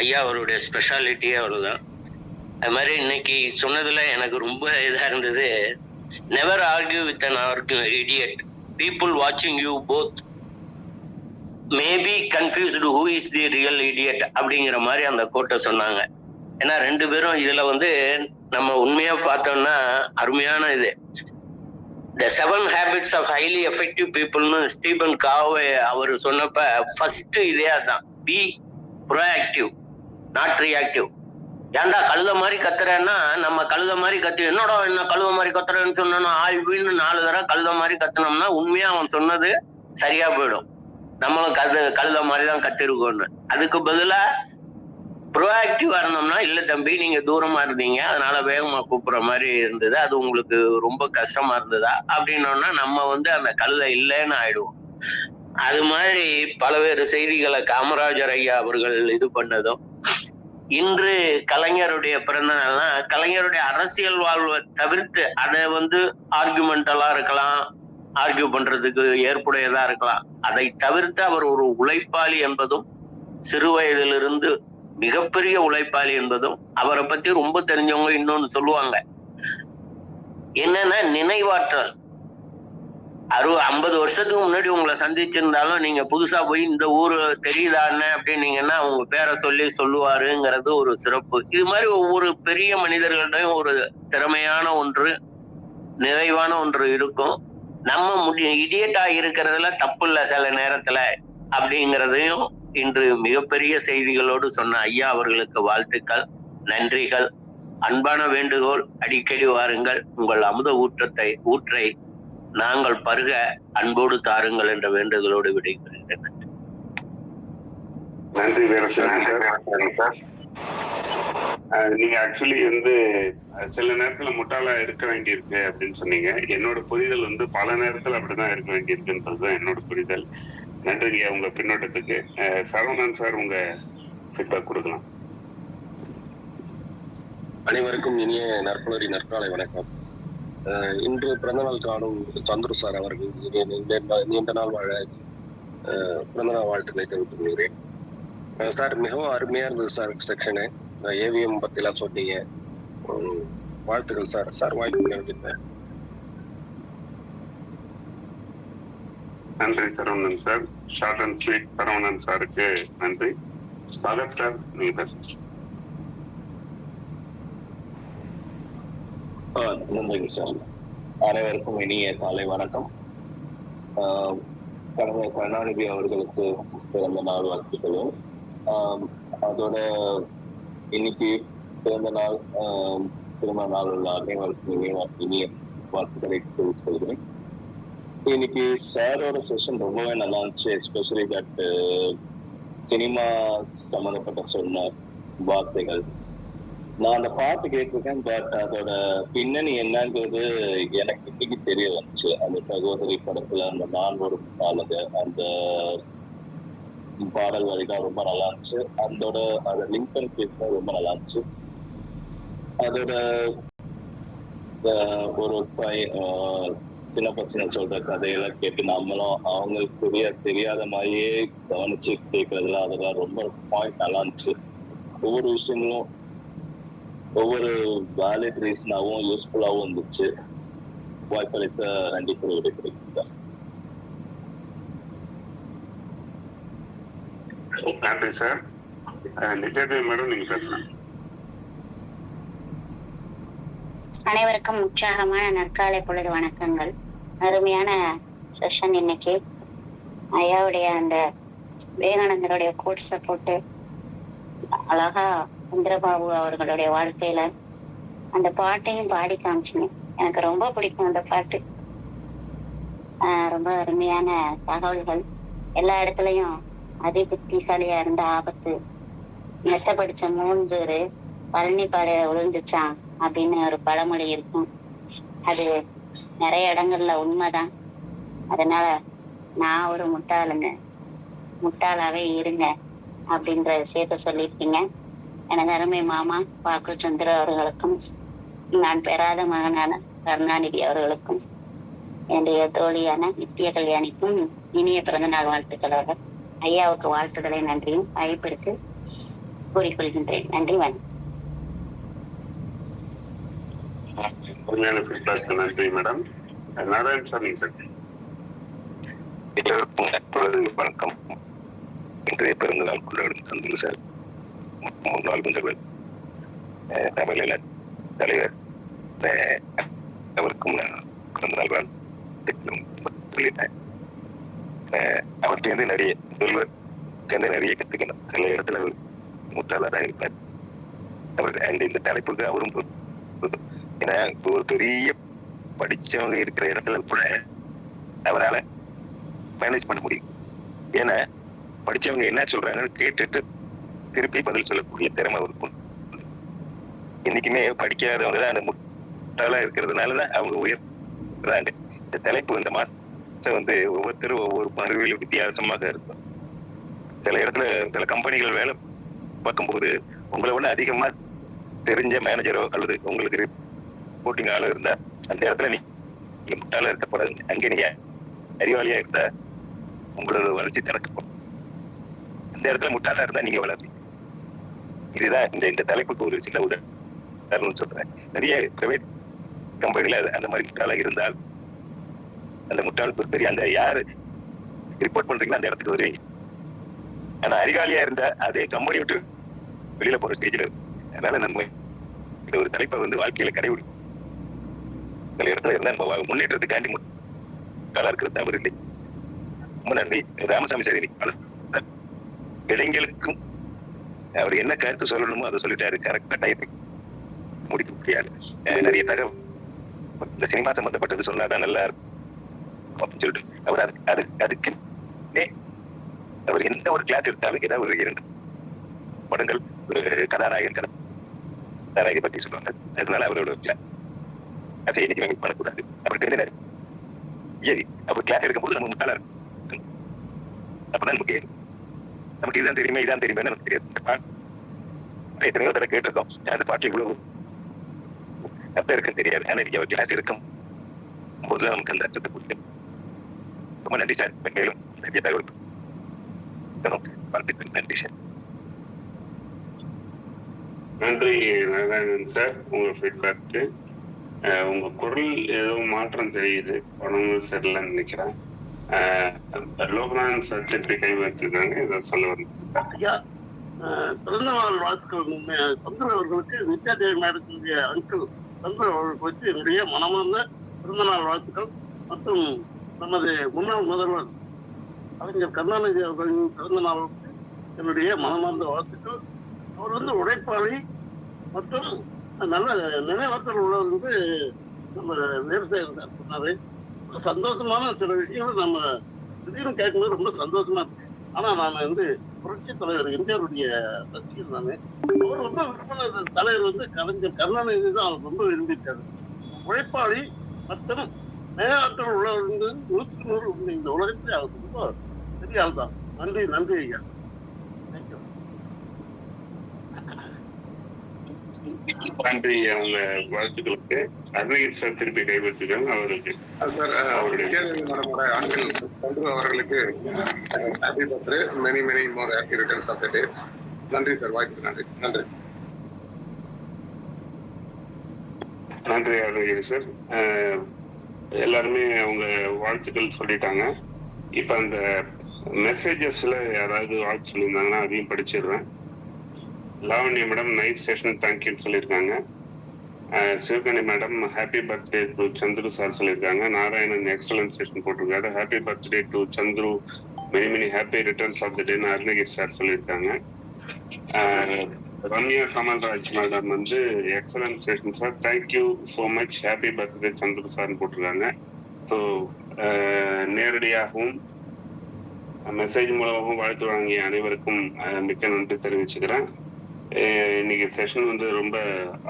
ஐயா அவருடைய ஸ்பெஷாலிட்டியே அவ்வளவுதான். அது மாதிரி இன்னைக்கு சொன்னதுல எனக்கு ரொம்ப இதா இருந்தது, never argue with an idiot. People வாட்சிங் you both may be confused who is the real idiot அப்படிங்கிற மாதிரி அந்த கோட்டை சொன்னாங்க. ஏன்னா 2 பேரும் இதுல நம்ம உண்மையா பார்த்தோம்னா அருமையான இது. The 7 habits of highly effective peopleன்னு ஸ்டீபன் காவே அவர் சொன்னப்ப ஃபர்ஸ்ட் இதே தான், பி ப்ரோஆக்டிவ் நாட் ரியாக்டிவ். ஏன்டா கழுத மாதிரி கத்துறேன்னா, நம்ம கழுத மாதிரி கத்து என்னோட என்ன கழுத மாதிரி கத்துறேன்னு சொன்னோம்னா ஆய்வுன்னு 4 தடவை கழுத மாதிரி கத்துனோம்னா உண்மையா அவன் சொன்னது சரியா போயிடும். நம்மளும் கழுத மாதிரி தான் கத்திருக்கோம்னு. அதுக்கு பதிலா ப்ரோஆக்டிவா இருந்தோம்னா, இல்ல தம்பி நீங்க தூரமா இருந்தீங்க அதனால வேகமா கூப்பிடுற மாதிரி இருந்தது, அது உங்களுக்கு ரொம்ப கஷ்டமா இருந்ததா அப்படின்னோம்னா நம்ம அந்த கழுதை இல்லைன்னு ஆயிடுவோம். அது மாதிரி பல்வேறு செய்திகளை காமராஜர் ஐயா அவர்கள் இது பண்ணதும், இன்று கலைஞருடைய பிறந்த நாள்னா கலைஞருடைய அரசியல் வாழ்வை தவிர்த்து அதை ஆர்குமெண்டலா இருக்கலாம், ஆர்கியூ பண்றதுக்கு ஏற்புடையதா இருக்கலாம். அதை தவிர்த்து அவர் ஒரு உழைப்பாளி என்பதும், சிறு வயதிலிருந்து மிகப்பெரிய உழைப்பாளி என்பதும், அவரை பத்தி ரொம்ப தெரிஞ்சவங்க இன்னொன்னு சொல்லுவாங்க, என்னன்னா நினைவாற்றல். 50 வருஷத்துக்கு முன்னாடி உங்களை சந்திச்சிருந்தாலும் நீங்க புதுசா போய் இந்த ஊரு தெரியுதான்னு அப்படின்னீங்கன்னா உங்க பேரை சொல்லுவாருங்கிறது ஒரு சிறப்பு. இது மாதிரி ஒவ்வொரு பெரிய மனிதர்களிடையும் ஒரு திறமையான ஒன்று, நிறைவான ஒன்று இருக்கும். நம்ம இடியட்டா இருக்கிறதுல தப்பு இல்லை சில நேரத்துல அப்படிங்கிறதையும் இன்று மிகப்பெரிய செய்திகளோடு சொன்ன ஐயா அவர்களுக்கு வாழ்த்துக்கள், நன்றிகள். அன்பான வேண்டுகோள், அடிக்கடி வாருங்கள், உங்கள் அமுத ஊற்றை நாங்கள் பருக அன்போடு தாருங்கள் என்ற வேண்டுதலோடு விடைபெறுகிறேன். நன்றி சார். நீங்க ஆக்சுவலி சில நேரத்துல முட்டாளா இருக்க வேண்டியிருக்கு அப்படின்னு சொன்னீங்க. என்னோட புரிதல் பல நேரத்துல அப்படிதான் இருக்க வேண்டியிருக்குன்றதுதான் என்னோட புரிதல். நன்றிங்க உங்க பின்னோட்டத்துக்கு. சரவணன் சார் உங்க ஃபீட்பேக் கொடுக்கலாம். அனைவருக்கும் இனிய நற்புலரி நற்காலை வணக்கம். இன்று பிறந்தநாள் காணும் சந்துரு சார் அவர்கள் நீண்ட நாள் வாழ பிறந்தநாள் வாழ்த்துக்களை தெரிவித்துக் கொள்கிறேன். சார் மிகவும் அருமையா இருந்தது சார் செக்ஷனு. ஏவிஎம் பத்திலாம் சொன்னீங்க. வாழ்த்துக்கள் சார். சார் வாய்ப்பு நன்றிங்க. நன்றி Saravanan sir. Short and sweet Saravanan சாருக்கு நன்றி. பகத் சார் நீங்க பேசுங்க. நன்றிங்க சார். அனைவருக்கும் இனிய காலை வணக்கம். கடந்த கருணாநிதி அவர்களுக்கு பிறந்த நாள் வாழ்த்துக்களும், அதோட இன்னைக்கு பிறந்த நாள் திருமண நாள் உள்ள அனைவருக்கும் இனிய வாழ்த்துக்களை தெரிவித்துக் கொள்கிறேன். இன்னைக்கு சாரோட செஷன் ரொம்பவே நல்லா இருந்துச்சு. எஸ்பெஷலி தட் சினிமா சம்மந்தப்பட்ட சொன்ன வார்த்தைகள். நான் அந்த பாட்டு கேட்டிருக்கேன், பட் அதோட பின்னணி என்னங்கிறது எனக்கு இன்னைக்கு தெரிய வந்துச்சு. அந்த சகோதரி படத்துல அந்த நான் ஒரு பாடல், அந்த பாடல் வரிதான் ரொம்ப நல்லா இருந்துச்சு. அதை லிங்க் பண்ணி பேசினா ரொம்ப நல்லா இருந்துச்சு. அதோட ஒரு சின்ன பசங்க சொல்ற கதையெல்லாம் கேட்டு நம்மளும் அவங்களுக்கு தெரியாத மாதிரியே கவனிச்சு கேட்கறதுல அதெல்லாம் ரொம்ப பாயிண்ட் நல்லா இருந்துச்சு. ஒவ்வொரு விஷயங்களும் ஒவ்வொரு வேலிட் ரீசனாகவும் யூஸ்ஃபுல்லாகவும் இருந்துச்சு. வாய்ப்பளித்த நன்றி கூறுகிறேன் சார். நன்றி சார். நித்யாதேவி மேடம் நீங்க பேசலாம். அனைவருக்கும் உற்சாகமான நற்காலை பொழுது வணக்கங்கள். அருமையான செஷன் இன்னைக்கு. ஐயாவுடைய அந்த விவேகானந்தருடைய கோட்ஸை போட்டு அழகா சந்திரபாபு அவர்களுடைய வாழ்க்கையில அந்த பாட்டையும் பாடி காமிச்சிங்க. எனக்கு ரொம்ப பிடிக்கும் அந்த பாட்டு. ரொம்ப அருமையான தகவல்கள். எல்லா இடத்துலயும் அதி புத்திசாலியா இருந்த ஆபத்து, மெத்த படிச்ச மூஞ்சூரு பழனி பாறையில விழுந்துச்சான் அப்படின்னு ஒரு பழமொழி இருக்கும். அது நிறைய இடங்கள்ல உண்மைதான். அதனால நான் ஒரு முட்டாளாவே இருங்க அப்படின்ற விஷயத்த சொல்லியிருக்கீங்க. எனது அருமை மாமா பாக்கு சந்திர அவர்களுக்கும், நான் பெறாத மகனான கருணாநிதி அவர்களுக்கும், என்னுடைய தோழியான நித்திய கல்யாணிக்கும் இனிய பிறந்தநாள் வாழ்த்துக்களாக ஐயாவுக்கு வாழ்த்துக்களை நன்றியும் வாய்ப்பிற்கு கூறிக்கொள்கின்றேன். நன்றி, வணக்கம். நன்றி மேடம். நாராயண் சார் நீங்க சார். எல்லோருக்கும் வணக்கம். இன்றைய பிறந்தநாள் கொண்டாடும் சந்திர சார், முன்னாள் முதல்வர், தமிழக தலைவர், அவருக்கும் நான் பிறந்தநாள் வாழ்த்துக்களும் சொல்லிட்டேன். அவர்கிட்ட நிறைய முதல்வர் நிறைய கற்றுக்கணும். சில இடத்துல அவர் முட்டாளராக இருப்பார். அவர் இந்த தலைப்புக்கு அவரும் ஏன்னா ஒரு பெரிய படிச்சவங்க இருக்கிற இடத்துல கூட அவரால் மேனேஜ் பண்ண முடியும். ஏன்னா படிச்சவங்க என்ன சொல்றாங்கன்னு கேட்டுட்டு திருப்பி பதில் சொல்லக்கூடிய திறமை இருக்கும். என்னைக்குமே படிக்காதவங்க தான் அந்த முட்டாளா இருக்கிறதுனாலதான் அவங்க உயர்றாங்க. இந்த தலைப்பு இந்த மாசம் ஒவ்வொருத்தரும் ஒவ்வொரு பார்வையிலும் வித்தியாசமாக இருக்கும். சில இடத்துல சில கம்பெனிகள் வேலை பார்க்கும்போது உங்களை விட அதிகமா தெரிஞ்ச மேனேஜரோ அல்லது உங்களுக்கு ரிப்போர்ட்டிங் ஆளு இருந்தா அந்த இடத்துல நீங்க முட்டாளா இருக்கக்கூடாது. அங்கே நீங்க அறிவாளியா இருந்தா உங்களோட வளர்ச்சி திறக்கப்படும். அந்த இடத்துல முட்டாளா இருந்தா நீங்க வளர்றீங்க. இதுதான் இந்த தலைப்புக்கு ஒரு சின்ன உதாரணம் சொல்றேன். நிறைய பிரைவேட் கம்பெனில அந்த மாதிரி முட்டாளா இருந்தால் அந்த முட்டாள் பெரிய அந்த யாரு ரிப்போர்ட் பண்றீங்களோ அந்த இடத்துக்கு வருவீங்க. ஆனா அறிவாளியா இருந்தா அதே கம்பெனி விட்டு வெளியில போற ஸ்டேஜ்ல இருக்கு. அதனால நம்ம இந்த ஒரு தலைப்பை வாழ்க்கையில கடைபிடி இடத்துல இருந்தா நம்ம முன்னேற்றத்துக்காண்டி முட்டாளா இருக்கிறது தவறு இல்லை. ரொம்ப நன்றி. ராமசாமி சார் இளைஞர்களுக்கும் அவர் என்ன கருத்து சொல்லணுமோ அதை சொல்லிட்டாரு. கரெக்டா டைத்துக்கு முடிக்க முடியாது. நிறைய தகவல் இந்த சினிமா சம்பந்தப்பட்டது சொன்னாதான் நல்லா இருக்கும் அப்படின்னு சொல்லிட்டு அவர் அதுக்கு அவர் எந்த ஒரு கிளாஸ் எடுத்தாலும் ஏதாவது ஒரு 2 படங்கள் ஒரு கதாநாயகனை பத்தி சொல்லுவாங்க. அதனால அவரோட கிளாஸ் இன்னைக்கு மிஸ் பண்ணக்கூடாது. அவருக்கு அவர் கிளாஸ் எடுக்கும் போது நம்ம முட்டாளா இருக்கும். அப்பதான் நமக்கு இதுதான் தெரியுமே நமக்கு தெரியாது. எத்தனையோ தடவை கேட்டிருக்கோம், அந்த பாட்டு இவ்வளவு அர்த்தம் இருக்குன்னு தெரியாது. ஆனா நீங்க கிளாஸ் இருக்கும் போது நமக்கு அந்த அர்த்தத்தை புரியும். ரொம்ப நன்றி சார். மேலும் நிறைய தகவல் நன்றி சார். நன்றி நாராயணன் சார், உங்க ஃபீட்பேக்கு. உங்க குரல் ஏதோ மாற்றம் தெரியுது, உடம்பு சரியில்லைன்னு நினைக்கிறேன். லோகநாதன் சார் திருப்பி கை வைத்திருக்காங்க, ஏதோ சொல்ல ஐயா, பிறந்த நாள் வாழ்த்துக்கள். சந்திரன் அவர்களுக்கு வித்யாதேவி மேடத்தினுடைய அங்கிள் சந்திரன் அவர்களுக்கு வச்சு என்னுடைய மனமார்ந்த பிறந்த நாள் வாழ்த்துக்கள். மற்றும் நமது முன்னாள் முதல்வர் கலைஞர் கருணாநிதி அவர்களின் பிறந்த நாளுக்கு என்னுடைய மனமார்ந்த வாழ்த்துக்கள். அவர் உழைப்பாளி மற்றும் நல்ல நினைவாற்றல் உள்ளவர் நம்ம வேறுசேகர் சொன்னாரு. சந்தோஷமான சில விஷயங்கள் நம்ம திடீர்னு கேட்கும்போது ரொம்ப சந்தோஷமா இருக்கு. ஆனா நான் புரட்சி தலைவர் எம்ஜிஆருடைய ரசிகர் தானே. அவர் ரொம்ப விரும்பின தலைவர் கலைஞர் கருணாநிதி தான் அவர் ரொம்ப விரும்பிட்டாரு. உழைப்பாளி மற்றும் நினைவாற்றல் உள்ளவர் 100% இந்த உலகத்திலே அவர் ரொம்ப பெரிய ஆள் தான். நன்றி நன்றி ஐயா. தேங்க்யூ. நன்றி அவங்க வாழ்த்துக்களுக்கு. அருணகிரி சார் திருப்பி கைப்பற்றிருக்காங்க. அவருக்கு அவர்களுக்கு happy birthday, many many more happy returns of the day. நன்றி சார், வாய்ப்புக்கு நன்றி. நன்றி நன்றி அருணகிரி சார். எல்லாருமே அவங்க வாழ்த்துக்கள் சொல்லிட்டாங்க. இப்ப அந்த மெசேஜஸ்ல யாராவது வாழ்த்து சொல்லியிருந்தாங்கன்னா அதையும் படிச்சிடுறேன். லாவண்யா மேடம் நைஸ் செஷன், தேங்க்யூன்னு சொல்லியிருக்காங்க. Sivagani madam happy birthday to Chandru sir சொல்லியிருக்காங்க. நாராயணன் எக்ஸலன்ட் செஷன் போட்டிருக்காரு. Happy birthday to Chandru, many many happy returns of the டேன்னு அருணகிரி சார் சொல்லியிருக்காங்க. Ramya Kamalraj madam excellent session sir, thank you so much, happy birthday Chandru சார்னு போட்டிருக்காங்க. ஸோ நேரடியாகவும் மெசேஜ் மூலமாகவும் வாழ்த்து வாங்கிய அனைவருக்கும் மிக்க நன்றி தெரிவிச்சுக்கிறேன். இன்னைக்கு செஷன் ரொம்ப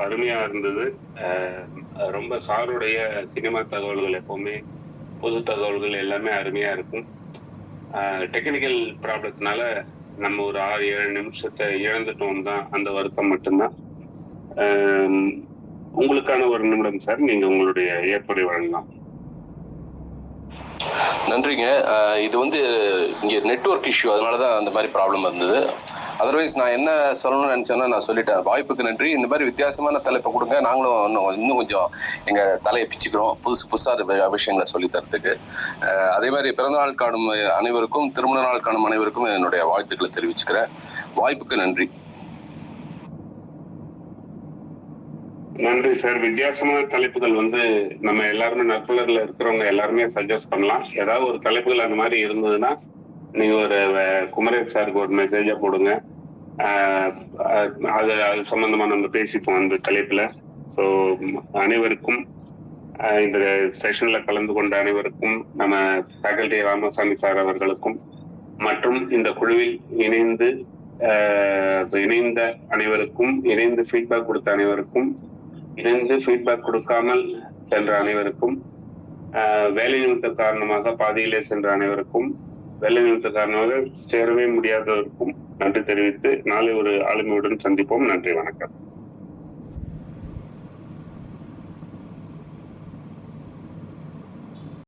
அருமையா இருந்தது. ரொம்ப சாருடைய சினிமா தகவல்கள் எப்பவுமே பொது தகவல்கள் எல்லாமே அருமையா இருக்கும். டெக்னிக்கல் ப்ராப்ளத்தினால நம்ம ஒரு 6-7 நிமிஷத்தை இழந்துட்டோம் தான், அந்த வருத்தம் மட்டும்தான். உங்களுக்கான ஒரு நிமிடம் சார், நீங்க உங்களுடைய ஏற்புரை வழங்கலாம். நன்றிங்க. இது இங்க நெட்வொர்க் இஷ்யூ, அதனாலதான் அந்த மாதிரி ப்ராப்ளம் இருந்தது. அதர்வைஸ் நான் என்ன சொல்லணும்னு நினைச்சேன்னா நான் சொல்லிட்டேன். வாய்ப்புக்கு நன்றி. இந்த மாதிரி வித்தியாசமான தலைப்பை கொடுங்க, நாங்களும் இன்னும் கொஞ்சம் எங்க தலையை பிச்சுக்கிறோம் புதுசா விஷயங்களை சொல்லி தரத்துக்கு. அதே மாதிரி பிறந்த நாள் காணும் அனைவருக்கும், திருமண நாள் காணும் அனைவருக்கும் என்னுடைய வாழ்த்துக்களை தெரிவிச்சுக்கிறேன். வாய்ப்புக்கு நன்றி. நன்றி சார். வித்தியாசமான தலைப்புகள் நம்ம எல்லாருமே நற்பலர்ல இருக்கிறவங்க எல்லாருமே சஜஸ்ட் பண்ணலாம். ஏதாவது ஒரு தலைப்புகள் அந்த மாதிரி இருந்ததுன்னா நீங்க ஒரு குமரேஷ் சாருக்கு ஒரு மெசேஜா போடுங்க. அது சம்பந்தமா நம்ம பேசிப்போம் அந்த தலைப்புல. ஸோ அனைவருக்கும், இந்த செஷன்ல கலந்து கொண்ட அனைவருக்கும், நம்ம ஃபேக்கல்டி ராமசாமி சார் அவர்களுக்கும் மற்றும் இந்த குழுவில் இணைந்த அனைவருக்கும், இணைந்து ஃபீட்பேக் கொடுத்த அனைவருக்கும், இணைந்து ஃபீட்பேக் கொடுக்காமல் சென்ற அனைவருக்கும், வேலை நிமித்த காரணமாக பாதியிலே சென்ற அனைவருக்கும், வேலை நிமித்த காரணமாக சேரவே முடியாதவருக்கும் நன்றி தெரிவித்து நாளை ஒரு ஆளுமையுடன் சந்திப்போம். நன்றி, வணக்கம்.